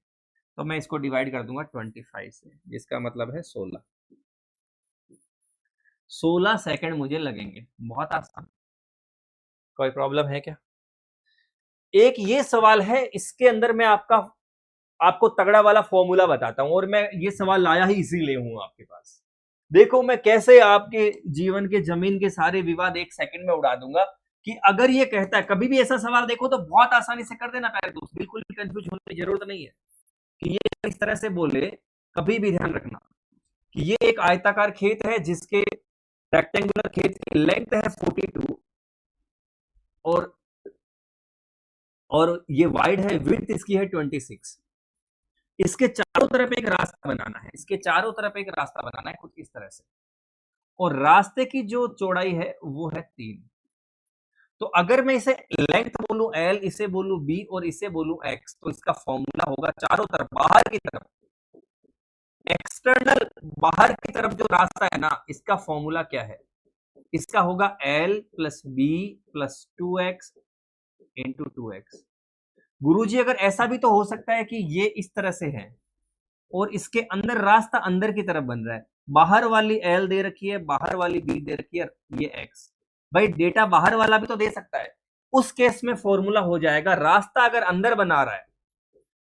तो मैं इसको डिवाइड कर दूंगा 25 से, जिसका मतलब है 16 सेकंड मुझे लगेंगे। बहुत आसान, कोई प्रॉब्लम है क्या? एक ये सवाल है, इसके अंदर मैं आपको तगड़ा वाला फॉर्मूला बताता हूं, और मैं ये सवाल लाया ही इसीलिए हूं आपके पास। देखो मैं कैसे आपके जीवन के जमीन के सारे विवाद एक सेकंड में उड़ा दूंगा। कि अगर ये कहता है, कभी भी ऐसा सवाल देखो तो बहुत आसानी से कर देना प्यारे दोस्त, बिल्कुल भी कंफ्यूज होने की जरूरत नहीं है। कि ये इस तरह से बोले, कभी भी ध्यान रखना कि ये एक आयताकार खेत है जिसके रेक्टेंगुलर खेत की लेंथ है 42 और ये वाइड है, विड्थ इसकी है 26। इसके चारों तरफ एक रास्ता बनाना है, इसके चारों तरफ एक रास्ता बनाना है कुछ इस तरह से, और रास्ते की जो चौड़ाई है वो है 3। तो अगर मैं इसे लेंथ बोलूं L, इसे बोलूं B और इसे बोलूं X, तो इसका फॉर्मूला होगा चारों तरफ बाहर की तरफ, एक्सटर्नल बाहर की तरफ जो रास्ता है ना, इसका फॉर्मूला क्या है? इसका होगा L plus B plus 2X into 2X। गुरुजी अगर ऐसा भी तो हो सकता है कि ये इस तरह से है और इसके अंदर रास्ता अंदर की तरफ बन रहा है, बाहर वाली L दे रखी है, बाहर वाली B दे रखी है, ये X। भाई डेटा बाहर वाला भी तो दे सकता है। उस केस में फॉर्मूला हो जाएगा, रास्ता अगर अंदर बना रहा है,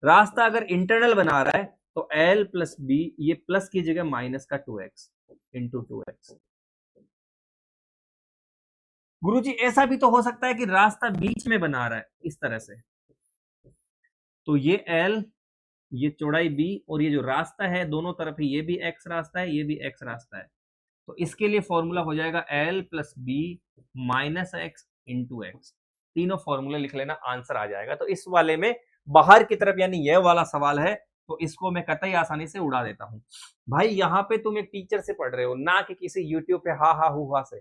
रास्ता अगर इंटरनल बना रहा है तो L प्लस B, ये प्लस की जगह माइनस का 2X इंटू 2X। गुरुजी ऐसा भी तो हो सकता है कि रास्ता बीच में बना रहा है इस तरह से, तो ये L, ये चौड़ाई B और ये जो रास्ता है दोनों तरफ ही, ये भी X रास्ता है, ये भी X रास्ता है, तो इसके लिए फॉर्मूला हो जाएगा L plus B minus X into X। तीनों फॉर्मूले लिख लेना, आंसर आ जाएगा। तो इस वाले में बाहर की तरफ यानी यह वाला सवाल है, तो इसको मैं कतई आसानी से उड़ा देता हूं। भाई यहाँ पे तुम एक टीचर से पढ़ रहे हो, ना कि किसी यूट्यूब पे हा हा हुआ से,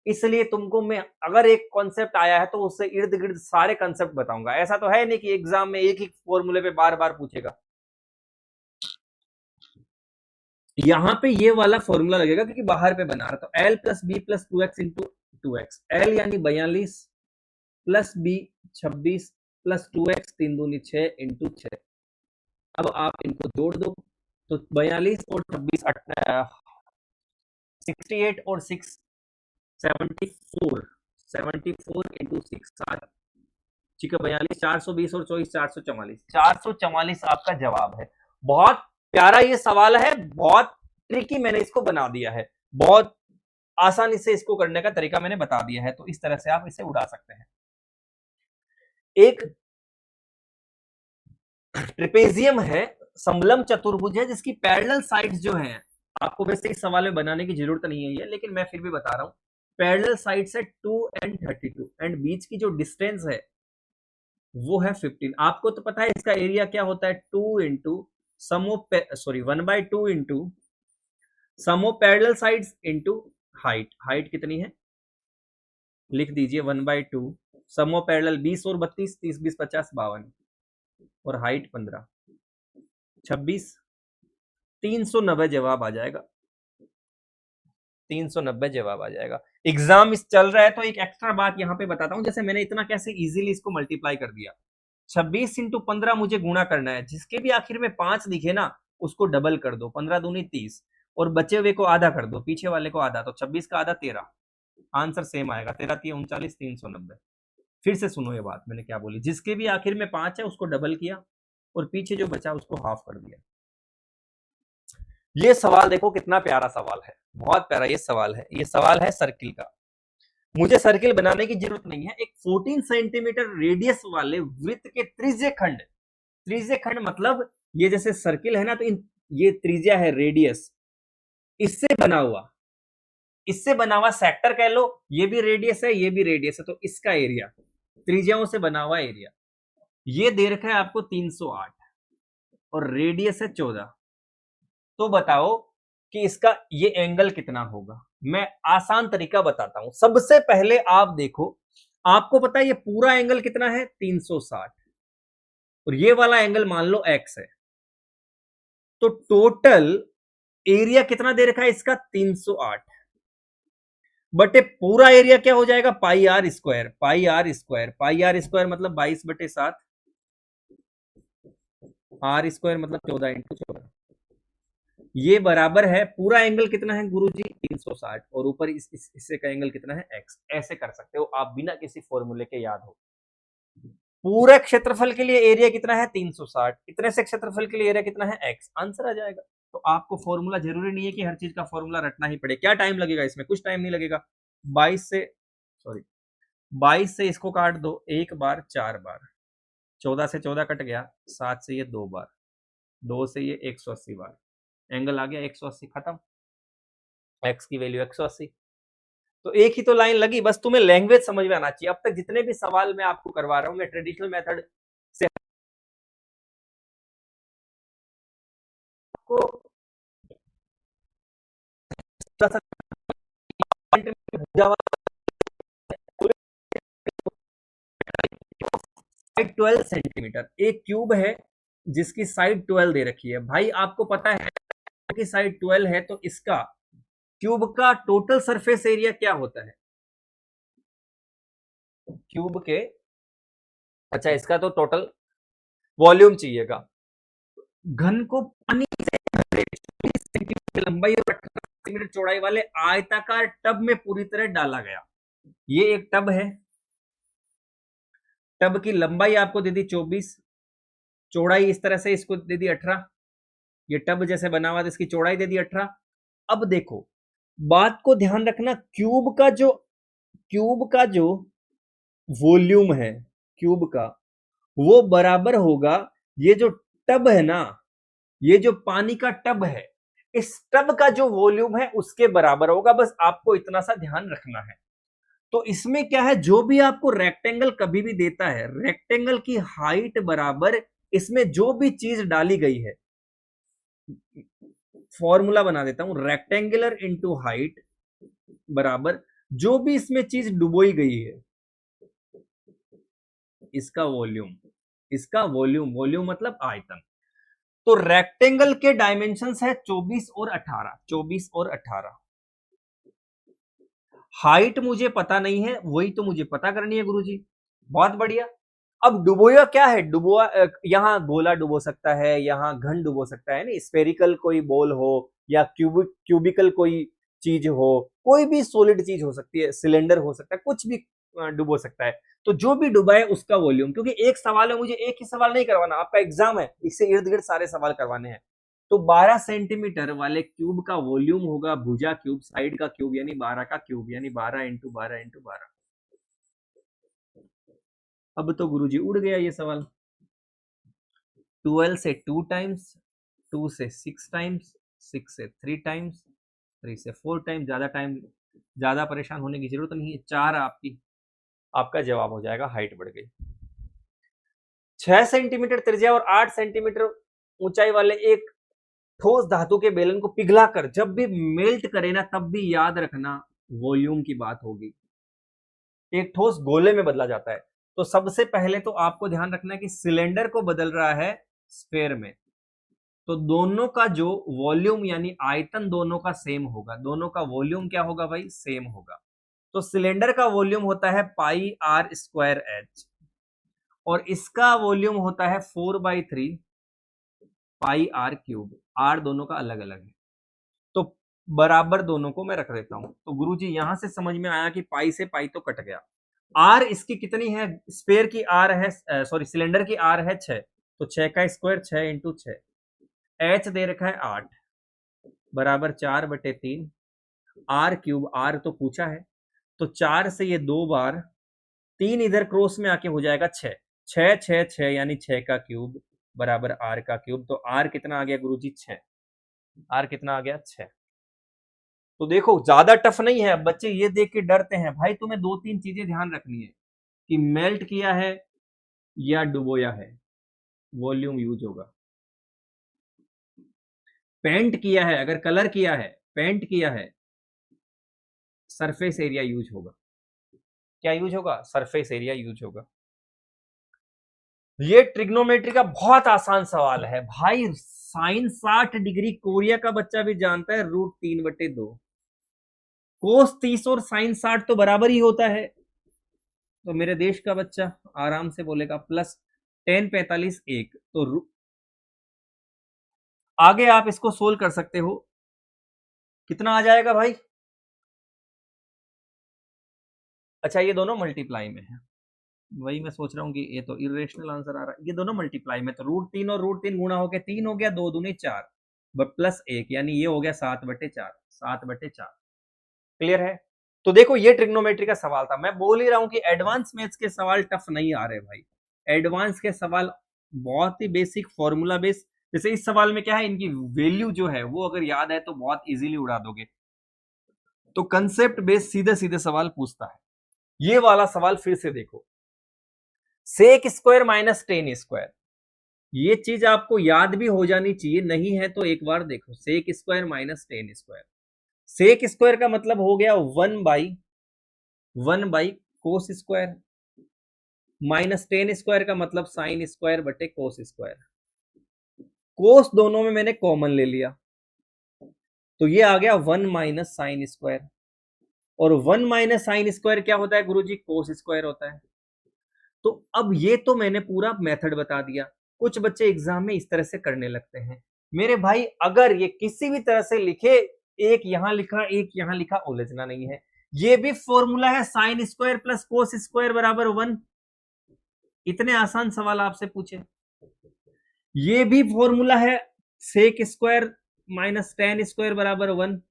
इसलिए तुमको मैं अगर एक कॉन्सेप्ट आया है तो उससे इर्द गिर्द सारे कॉन्सेप्ट बताऊंगा। ऐसा तो है नहीं कि एग्जाम में एक ही फॉर्मूले पे बार बार पूछेगा। यहां पे ये वाला फॉर्मूला लगेगा क्योंकि बाहर पे बना रहा, तो L plus B plus 2X into 2X। L यानी 42 प्लस B 26 प्लस 2X 3 दूनी 6 इंटू 6। अब आप इनको जोड़ दो तो 42 और 26 68 और 6 74 74 इंटू 6 7 ठीक है 42, 420 और 24 444 444 आपका जवाब है। बहुत प्यारा ये सवाल है, बहुत ट्रिकी मैंने इसको बना दिया है, बहुत आसानी से इसको करने का तरीका मैंने बता दिया है, तो इस तरह से आप इसे उड़ा सकते हैं। एक ट्रेपेजियम है, समलम चतुर्भुज है, जिसकी पैरेलल साइड्स जो हैं, आपको वैसे इस सवाल में बनाने की जरूरत नहीं है ये, लेकिन मैं फिर भी बता रहा हूं। पैरेलल साइड्स है 2 एंड 32 एंड बीच की जो डिस्टेंस है वो है 15। आपको तो पता है इसका एरिया क्या होता है, 2 into sum of 1/2 into sum of parallel sides into height. Height कितनी है लिख दीजिए 1/2 सम ऑफ पैरेलल 20 और 32 30 20 50 52 और हाइट 15 26 390 जवाब आ जाएगा। 390 जवाब आ जाएगा। एग्जाम इस चल रहा है तो एक एक्स्ट्रा बात यहां पे बताता हूं, जैसे मैंने इतना कैसे इजीली इसको मल्टीप्लाई कर दिया। 26 इंटू 15 मुझे गुणा करना है, जिसके भी आखिर में 5 दिखे ना उसको डबल कर दो, 15 दूनी 30 और बचे हुए को आधा कर दो, पीछे वाले को आधा, तो 26 का आधा 13, आंसर सेम आएगा 13 3 39 390। फिर से सुनो ये बात मैंने क्या बोली, जिसके भी आखिर में 5 है उसको डबल किया और पीछे जो बचा उसको हाफ कर दिया। ये सवाल देखो कितना प्यारा सवाल है, बहुत प्यारा ये सवाल है। ये सवाल है सर्किल का। मुझे सर्किल बनाने की जरूरत नहीं है। एक 14 सेंटीमीटर रेडियस वाले वृत्त के त्रिज्य खंड मतलब ये जैसे सर्किल है ना, तो ये त्रिज्या है रेडियस, इससे बना हुआ सेक्टर कह लो, ये भी रेडियस है, ये भी रेडियस है, तो इसका एरिया, त्रिज्याओं से बना हुआ एरिया, ये दे रखा है आपको 308 और रेडियस है 14। तो बताओ कि इसका ये एंगल कितना होगा। मैं आसान तरीका बताता हूं। सबसे पहले आप देखो, आपको पता है ये पूरा एंगल कितना है 360 और ये वाला एंगल मान लो x है, तो टोटल एरिया कितना दे रखा है इसका 308 बटे पूरा एरिया क्या हो जाएगा पाई आर स्क्वायर मतलब 22/7, आर स्क्वायर मतलब 14 × 14, ये बराबर है पूरा एंगल कितना है गुरुजी 360 और ऊपर इस हिस्से का एंगल कितना है x। ऐसे कर सकते हो आप बिना किसी फॉर्मूले के, याद हो। पूरे क्षेत्रफल के लिए एरिया कितना है 360, इतने से क्षेत्रफल के लिए एरिया कितना है x, आंसर आ जाएगा। तो आपको फॉर्मूला जरूरी नहीं है कि हर चीज का फॉर्मूला रटना ही पड़े। क्या टाइम लगेगा इसमें, कुछ टाइम नहीं लगेगा। 22 से इसको काट दो, एक बार 4 बार, 14 से 14 कट गया, 7 से ये 2 बार, 2 से ये 180 बार, एंगल आ गया 180, खत्म। x की वैल्यू 180। तो एक ही तो लाइन लगी, बस तुम्हें लैंग्वेज समझ में आना चाहिए। अब तक जितने भी सवाल मैं आपको करवा रहा हूं, मैं ट्रेडिशनल मेथड से आपको 12 सेंटीमीटर एक क्यूब है जिसकी साइड 12 दे रखी है। भाई आपको पता है कि साइड 12 है, तो इसका क्यूब का टोटल सरफेस एरिया क्या होता है क्यूब के, अच्छा इसका तो टोटल वॉल्यूम चाहिएगा। घन को पानी से 20 सेंटीमीटर लंबाई और 18 सेंटीमीटर चौड़ाई वाले आयताकार टब में पूरी तरह डाला गया। ये एक टब है, टब की लंबाई आपको दे दी 24, चौड़ाई इस तरह से इसको दे दी 18, ये टब जैसे बना हुआ, इसकी चौड़ाई दे दी 18। अब देखो बात को ध्यान रखना, क्यूब का जो वॉल्यूम है क्यूब का, वो बराबर होगा ये जो टब है ना, ये जो पानी का टब है, इस टब का जो वॉल्यूम है उसके बराबर होगा। बस आपको इतना सा ध्यान रखना है। तो इसमें क्या है, जो भी आपको रेक्टेंगल कभी भी देता है, रेक्टेंगल की हाइट बराबर इसमें जो भी चीज डाली गई है, फॉर्मूला बना देता हूं, रेक्टेंगुलर इंटू हाइट बराबर जो भी इसमें चीज डुबोई गई है इसका वॉल्यूम मतलब आयतन। तो रेक्टेंगल के डायमेंशंस है 24 और 18। हाइट मुझे पता नहीं है, वही तो मुझे पता करनी है गुरुजी। बहुत बढ़िया। अब डुबोया क्या है, डुबोआ यहाँ गोला डुबो सकता है, यहाँ घन डुबो सकता है, ना स्फेरिकल कोई बॉल हो या क्यूबिकल कोई चीज हो, कोई भी सॉलिड चीज हो सकती है, सिलेंडर हो सकता है, कुछ भी डुबो सकता है। तो जो भी डुबाए उसका वॉल्यूम, क्योंकि एक सवाल है, मुझे एक ही सवाल नहीं करवाना, आपका एग्जाम है, इससे इर्द गिर्द सारे सवाल करवाने हैं। तो 12 सेंटीमीटर वाले क्यूब का वॉल्यूम होगा भुजा क्यूब, साइड का क्यूब यानी 12 का क्यूब, यानी 12 × 12 × 12। अब तो गुरुजी उड़ गया ये सवाल। 12 से 2 टाइम्स, 2 से 6 टाइम्स, 6 से 3 टाइम्स, 3 से 4 टाइम्स। ज्यादा परेशान होने की जरूरत नहीं है। 4 आपका जवाब हो जाएगा। हाइट बढ़ गई। 6 सेंटीमीटर त्रिज्या और 8 सेंटीमीटर ऊंचाई वाले एक ठोस धातु के बेलन को पिघलाकर जब भी मेल्ट करे ना, तब भी याद रखना वॉल्यूम की बात होगी। एक ठोस गोले में बदला जाता है। तो सबसे पहले तो आपको ध्यान रखना है कि सिलेंडर को बदल रहा है स्फेयर में, तो दोनों का जो वॉल्यूम यानी आयतन दोनों का सेम होगा। दोनों का वॉल्यूम क्या होगा भाई, सेम होगा। तो सिलेंडर का वॉल्यूम होता है πr²h और इसका वॉल्यूम होता है 4/3 πr³। r दोनों का अलग अलग है, तो बराबर दोनों को मैं रख देता हूं। तो गुरुजी यहां से समझ में आया कि पाई से पाई तो कट गया। आर इसकी कितनी है, स्पेयर की आर है, सॉरी सिलेंडर की आर है 6, तो 6 का स्क्वायर 6 × 6। एच दे रखा है 8 बराबर 4/3 r³। आर तो पूछा है, तो 4 से ये 2 बार, 3 इधर क्रॉस में आके हो जाएगा 6, 6 6 6 यानी 6 का क्यूब बराबर r का क्यूब। तो r कितना आ गया गुरुजी? 6। r कितना आ गया? 6। तो देखो ज्यादा टफ नहीं है। बच्चे ये देख के डरते हैं भाई, तुम्हें 2-3 चीजें ध्यान रखनी है कि मेल्ट किया है या डुबोया है, वॉल्यूम यूज होगा। पेंट किया है, अगर कलर किया है, पेंट किया है, सरफेस एरिया यूज होगा। क्या यूज होगा? सरफेस एरिया यूज होगा। ये ट्रिग्नोमेट्री का बहुत आसान सवाल है भाई। साइन 60 डिग्री कोरिया का बच्चा भी जानता है, √3/2। कोस 30 और साइन 60 तो बराबर ही होता है। तो मेरे देश का बच्चा आराम से बोलेगा प्लस tan 45 1। तो आगे आप इसको सोल्व कर सकते हो। कितना आ जाएगा भाई? अच्छा, ये दोनों मल्टीप्लाई में है, वही मैं सोच रहा हूँ कि ये तो इरेशनल आंसर आ रहा है। ये दोनों मल्टीप्लाई में, तो √3 और √3 गुणा होके 3 हो गया, 2 दूनी 4 प्लस 1, यानी ये हो गया 7/4। 7/4 क्लियर है? तो देखो ये ट्रिग्नोमेट्री का सवाल था। मैं बोल ही रहा हूं कि एडवांस मैथ्स के सवाल टफ नहीं आ रहे भाई। एडवांस के सवाल बहुत ही बेसिक, फॉर्मूला बेस्ड। जैसे इस सवाल में क्या है, इनकी वैल्यू जो है वो अगर याद है तो बहुत इजीली उड़ा दोगे। तो कंसेप्ट बेस्ड सीधे सीधे सवाल पूछता है। ये वाला सवाल फिर से देखो, sec square minus tan square. ये चीज आपको याद भी हो जानी चाहिए, नहीं है तो एक बार देखो। Sec square minus tan square, sec square का मतलब हो गया 1/1 cos square, minus tan square का मतलब साइन स्क्वायर बटे कोस स्क्वायर। कोस दोनों में मैंने कॉमन ले लिया, तो ये आ गया 1 माइनस साइन स्क्वायर। और 1 माइनस साइन स्क्वायर क्या होता है गुरुजी? कोस स्क्वायर होता है। तो अब ये तो मैंने पूरा मेथड बता दिया। कुछ बच्चे एग्जाम में इस तरह से करने लगते हैं। मेरे भाई अगर ये किसी भी तरह से लिखे, एक यहां लिखा एक यहां लिखा, उलझना नहीं है। ये भी फॉर्मूला है sine square plus cos square बराबर 1। इतने आसान सवाल आपसे पूछे। ये भी फॉर्मूला है sec square minus tan square बराबर 1।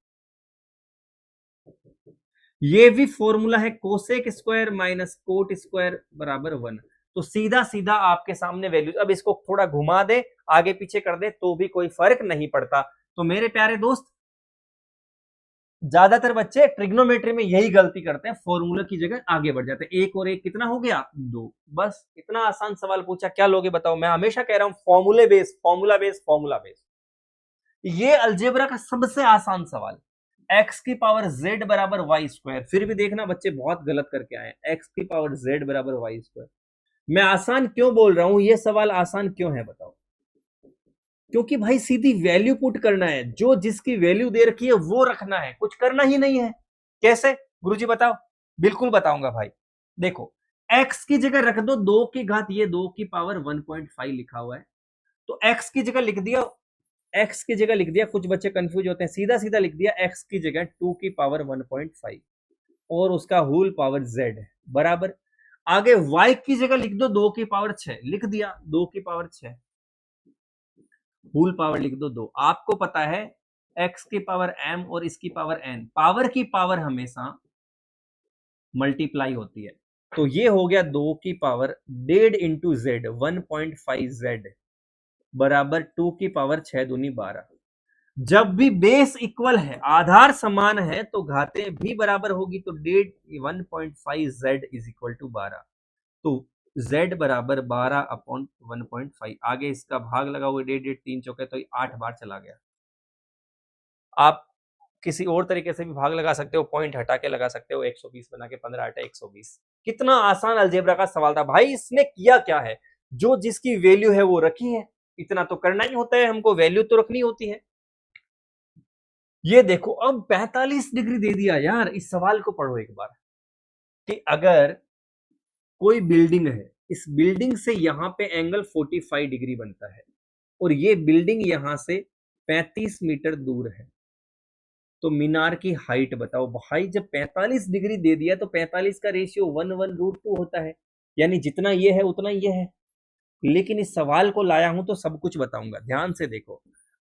ये भी फॉर्मूला है cosec square minus cot square बराबर 1। तो सीधा सीधा आपके सामने वैल्यू। अब इसको थोड़ा घुमा दे, आगे पीछे कर दे, तो भी कोई फर्क नहीं पड़ता। तो मेरे प्यारे दोस्त, ज्यादातर बच्चे ट्रिग्नोमेट्री में यही गलती करते हैं, फॉर्मूला की जगह आगे बढ़ जाते हैं। 1 और 1 कितना हो गया? 2। बस इतना आसान सवाल पूछा, क्या लोगे बताओ? मैं हमेशा कह रहा हूं फॉर्मूले base, formula base, formula base. ये अलजेब्रा का सबसे आसान सवाल। x की पावर z बराबर वाई स्क्वायर। फिर भी देखना बच्चे बहुत गलत करके आए, x की पावर z बराबर वाई स्क्वायर। मैं आसान क्यों बोल रहा हूं, ये सवाल आसान क्यों है बताओ? क्योंकि भाई सीधी वैल्यू पुट करना है, जो जिसकी वैल्यू दे रखी है वो रखना है, कुछ करना ही नहीं है। कैसे गुरुजी बताओ? बिल्कुल बताऊंगा भाई। देखो x की जगह रख दो 2 की घात, ये 2 की पावर 1.5 लिखा हुआ है, तो x की जगह लिख दिया, x की जगह लिख दिया। कुछ बच्चे कंफ्यूज होते हैं, सीधा सीधा लिख दिया x की जगह 2 की पावर 1.5 और उसका होल पावर z बराबर। आगे y की जगह लिख दो 2 की पावर 6, लिख दिया 2 की पावर 6, होल पावर लिख दो 2। आपको पता है x की पावर m और इसकी पावर n, पावर की पावर हमेशा मल्टीप्लाई होती है। तो ये हो गया 2 की पावर 1.5 इंटू जेड 1.5z बराबर 2 की पावर 6 दूनी 12। जब भी बेस इक्वल है, आधार समान है, तो घातें भी बराबर होगी। तो 1.5z इज इक्वल टू 12। तो z बराबर 12/1.5। आगे इसका भाग लगाओगे, 1.5 3 चौके तो 8 बार चला गया। आप किसी और तरीके से भी भाग लगा सकते हो, पॉइंट हटा के लगा सकते हो, 120 बना के 15 8 120। कितना आसान अलजेब्रा का सवाल था भाई। इसने किया क्या है, जो जिसकी वैल्यू है वो रखी है। इतना तो करना ही होता है, हमको वैल्यू तो रखनी होती है। ये देखो अब 45 डिग्री दे दिया यार। इस सवाल को पढ़ो एक बार, कि अगर कोई बिल्डिंग है, इस बिल्डिंग से यहां पे एंगल 45 डिग्री बनता है और ये बिल्डिंग यहां से 35 मीटर दूर है, तो मीनार की हाइट बताओ। भाई जब 45 डिग्री दे दिया तो 45 का रेशियो 1/√2 होता है, यानी जितना ये है उतना ये है। लेकिन इस सवाल को लाया हूं तो सब कुछ बताऊंगा, ध्यान से देखो।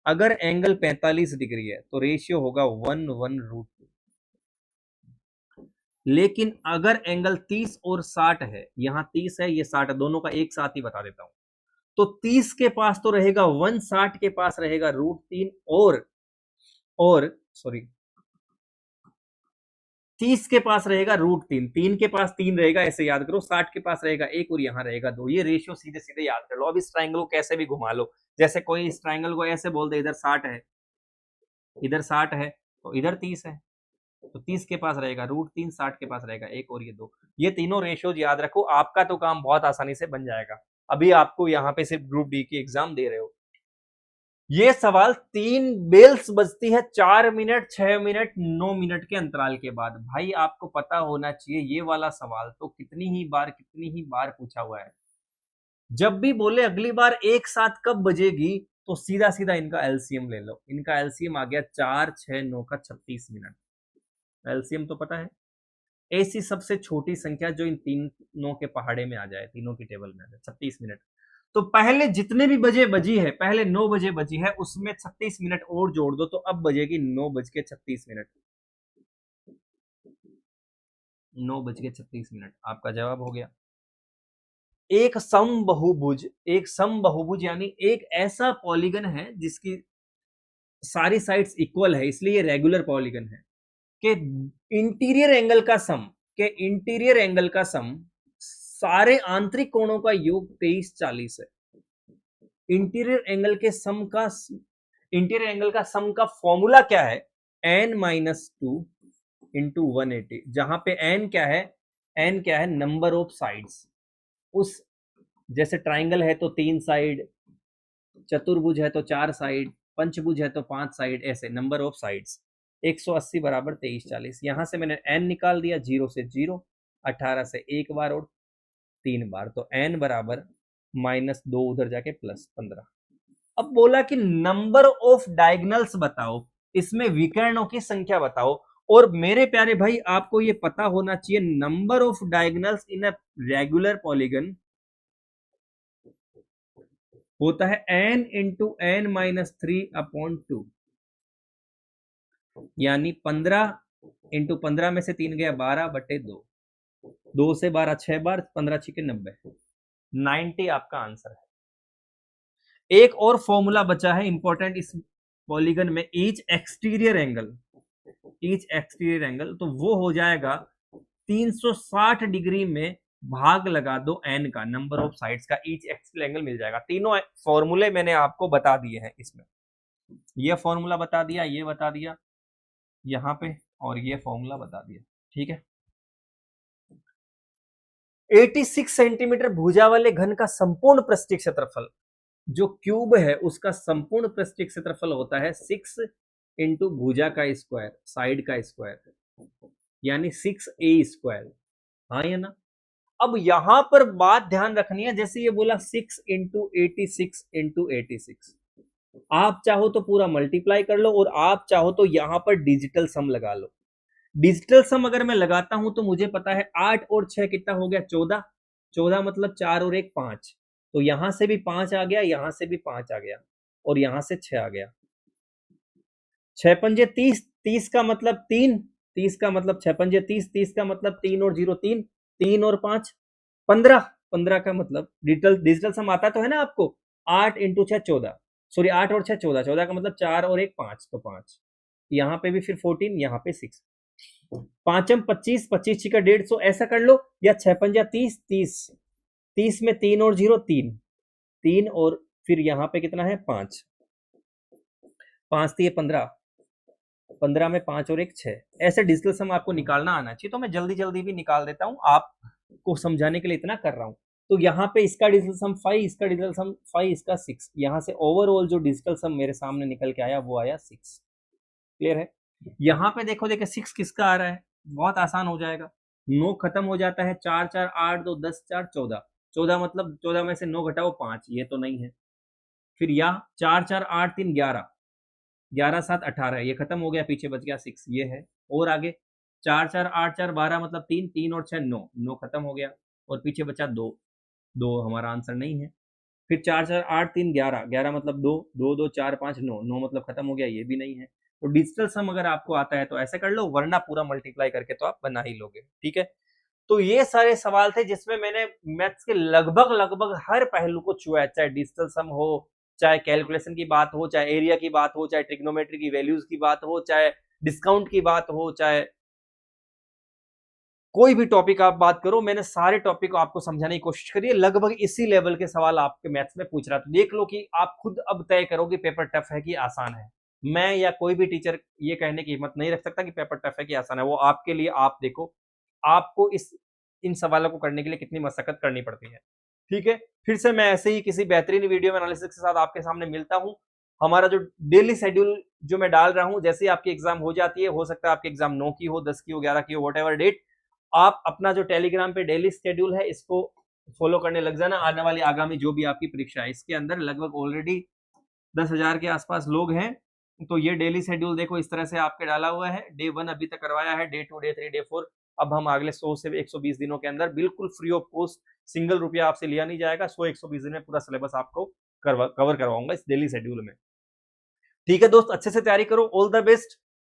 अगर एंगल 45 डिग्री है तो रेशियो होगा 1/√2। लेकिन अगर एंगल 30 और 60 है, यहां 30 है, ये 60 है, दोनों का एक साथ ही बता देता हूं, तो 30 के पास तो रहेगा 1, 60 के पास रहेगा √3 और सॉरी 30 के पास रहेगा √3, 3 के पास 3 रहेगा, ऐसे याद करो, 60 के पास रहेगा 1 और यहां रहेगा 2। ये रेशियो सीधे सीधे याद कर लो। अब इस ट्राइंगल को कैसे भी घुमा लो, जैसे कोई इस ट्राइंगल को ऐसे बोल दे, इधर 60 है, इधर 60 है, तो इधर 30 है, तो 30 के पास रहेगा √3, 60 के पास रहेगा 1 और ये 2। ये तीनों रेशियोज याद रखो, आपका तो काम बहुत आसानी से बन जाएगा। अभी आपको यहाँ पे सिर्फ ग्रुप डी की एग्जाम दे रहे हो। ये सवाल 3 बेल्स बजती है 4 मिनट, 6 मिनट, 9 मिनट के अंतराल के बाद। भाई आपको पता होना चाहिए, ये वाला सवाल तो कितनी ही बार पूछा हुआ है। जब भी बोले अगली बार एक साथ कब बजेगी, तो सीधा सीधा इनका एलसीएम ले लो। इनका एलसीएम आ गया 4, 6, 9 का 36 मिनट। एलसीएम तो पता है, ऐसी सबसे छोटी संख्या जो इन तीनों के पहाड़े में आ जाए, तीनों की टेबल में आ जाए, 36 मिनट। तो पहले जितने भी बजे बजी है, पहले 9 बजे बजी है, उसमें 36 मिनट और जोड़ दो, तो अब बजेगी 9:36। 9:36 आपका जवाब हो गया। एक समबहुभुज यानी एक ऐसा पॉलीगन है जिसकी सारी साइड्स इक्वल है, इसलिए ये रेगुलर पॉलीगन है, के इंटीरियर एंगल का सम सारे आंतरिक कोणों का योग 2340 है। इंटीरियर एंगल का सम का फॉर्मूला क्या है? n-2 इंटू 180, जहां पे n क्या है? Number of sides. उस जैसे ट्राइंगल है तो 3 साइड, चतुर्भुज है तो 4 साइड, पंचभुज है तो 5 साइड, ऐसे नंबर ऑफ साइड्स। 180 बराबर 2340। यहां से मैंने n निकाल दिया, 0 से 0, 18 से एक बार और 3 बार, तो n बराबर -2 उधर जाके +15। अब बोला कि नंबर ऑफ डायगोनल्स बताओ, इसमें विकर्णों की संख्या बताओ। और मेरे प्यारे भाई आपको ये पता होना चाहिए, number of diagonals in a regular polygon होता है n इंटू n-3/2, यानी 15 इंटू 15 में से 3 गया 12/2, 2 से 12 6 बार, 15 6 90, 90 आपका आंसर है। एक और फॉर्मूला बचा है इंपॉर्टेंट इस पॉलीगन में, ईच एक्सटीरियर एंगल, तो वो हो जाएगा 360 डिग्री में भाग लगा दो n का, नंबर ऑफ साइड्स का ईच एक्सटीरियर एंगल मिल जाएगा। तीनों फॉर्मूले मैंने आपको बता दिए हैं इसमें, ये फॉर्मूला बता दिया, ये बता दिया यहां पे, और ये फॉर्मूला बता दिया, ठीक है। 86 सेंटीमीटर भुजा वाले घन का संपूर्ण पृष्ठीय क्षेत्रफल, जो क्यूब है उसका संपूर्ण पृष्ठीय क्षेत्रफल होता है 6 इंटू भुजा का स्क्वायर, साइड का स्क्वायर, यानी 6a²। हाँ या ना? अब यहां पर बात ध्यान रखनी है, जैसे ये बोला 6 इंटू 86 आप चाहो तो पूरा मल्टीप्लाई कर लो, और आप चाहो तो यहां पर डिजिटल सम लगा लो। डिजिटल सम अगर मैं लगाता हूं तो मुझे पता है 8 और 6 कितना हो गया? 14। 14 मतलब 4 और 1 5, तो यहां से भी 5 आ गया, यहां से भी 5 आ गया, और यहां से 6 आ गया। 6 पंजे 30, 30 का मतलब 3, 30 का मतलब 6 पंजे 30, 30 का मतलब 3 और 0 3, 3 और 5 15, 15 का मतलब डिजिटल सम आता तो है ना आपको, 8 इंटू 6 14, सॉरी 8 और 6 14, 14 का मतलब 4 और 1 5, तो 5, यहाँ पे भी फिर 14, यहाँ पे 6, 5 25, 25 6 का 150, ऐसा कर लो, या 6 पंजा 30, 30, 30 में 3 और 0 3, 3 और फिर यहाँ पे कितना है 5, 5 3 15, 15 में 5 और 1 6, ऐसे डिजिटल सम आपको निकालना आना चाहिए। तो मैं जल्दी जल्दी भी निकाल देता हूँ, आपको समझाने के लिए इतना कर रहा हूँ। तो यहाँ पे इसका डिजिटल सम 5, इसका डिजिटल सम 5, इसका 6, यहाँ से ओवरऑल जो डिजिटल सम मेरे सामने निकल के आया वो आया 6। क्लियर है? यहाँ पे देखो 6 किसका आ रहा है, बहुत आसान हो जाएगा, 9 खत्म हो जाता है, 4 4 8 2 10 4 14, 14 मतलब 14 में से 9 घटाओ 5, ये तो नहीं है। फिर यहाँ 4 4 8 3 11, 11 7 18, ये खत्म हो गया, पीछे बच गया 6, ये है। और आगे 4 4 8 4 12 मतलब 3, 3 और 6 9, 9 खत्म हो गया, और पीछे बचा 2, 2 हमारा आंसर नहीं है। फिर 4 4 8 3 11, 11 मतलब 2, 2 2 4 5 9, 9 मतलब खत्म हो गया, ये भी नहीं है। तो डिजिटल सम अगर आपको आता है तो ऐसे कर लो, वरना पूरा मल्टीप्लाई करके तो आप बना ही लोगे। ठीक है, तो ये सारे सवाल थे जिसमें मैंने मैथ्स के लगभग लगभग हर पहलू को छुआ है, चाहे डिजिटल सम हो, चाहे कैलकुलेशन की बात हो, चाहे एरिया की बात हो, चाहे ट्रिग्नोमेट्री की वैल्यूज की बात हो, चाहे डिस्काउंट की बात हो, चाहे कोई भी टॉपिक आप बात करो, मैंने सारे टॉपिक को आपको समझाने की कोशिश करी है। लगभग इसी लेवल के सवाल आपके मैथ्स में पूछ रहा, तो देख लो कि आप खुद अब तय करो कि पेपर टफ है कि आसान है। मैं या कोई भी टीचर ये कहने की हिम्मत नहीं रख सकता कि पेपर टफ है कि आसान है, वो आपके लिए आप देखो आपको इन सवालों को करने के लिए कितनी मशक्कत करनी पड़ती है। ठीक है, फिर से मैं ऐसे ही किसी बेहतरीन वीडियो में एनालिसिस के साथ आपके सामने मिलता हूं। हमारा जो डेली शेड्यूल जो मैं डाल रहा हूं, जैसे ही आपकी एग्जाम हो जाती है, हो सकता है आपकी एग्जाम 9 की हो, 10 की हो, 11 की हो, वट एवर डेट, आप अपना जो टेलीग्राम पे डेली शेड्यूल है इसको फॉलो करने लग जाना। आने वाली आगामी जो भी आपकी परीक्षा है इसके अंदर लगभग ऑलरेडी 10,000 के आसपास लोग हैं। तो ये डेली शेड्यूल देखो इस तरह से आपके डाला हुआ है। डे 1 अभी तक करवाया है, डे 2, डे 3, डे 4। अब हम अगले 100 से 120 दिनों के अंदर बिल्कुल फ्री ऑफ कॉस्ट, सिंगल रुपया आपसे लिया नहीं जाएगा, 100-120 दिन में पूरा सिलेबस आपको कवर करवाऊंगा इस डेली शेड्यूल में। ठीक है दोस्त, अच्छे से तैयारी करो, ऑल द बेस्ट।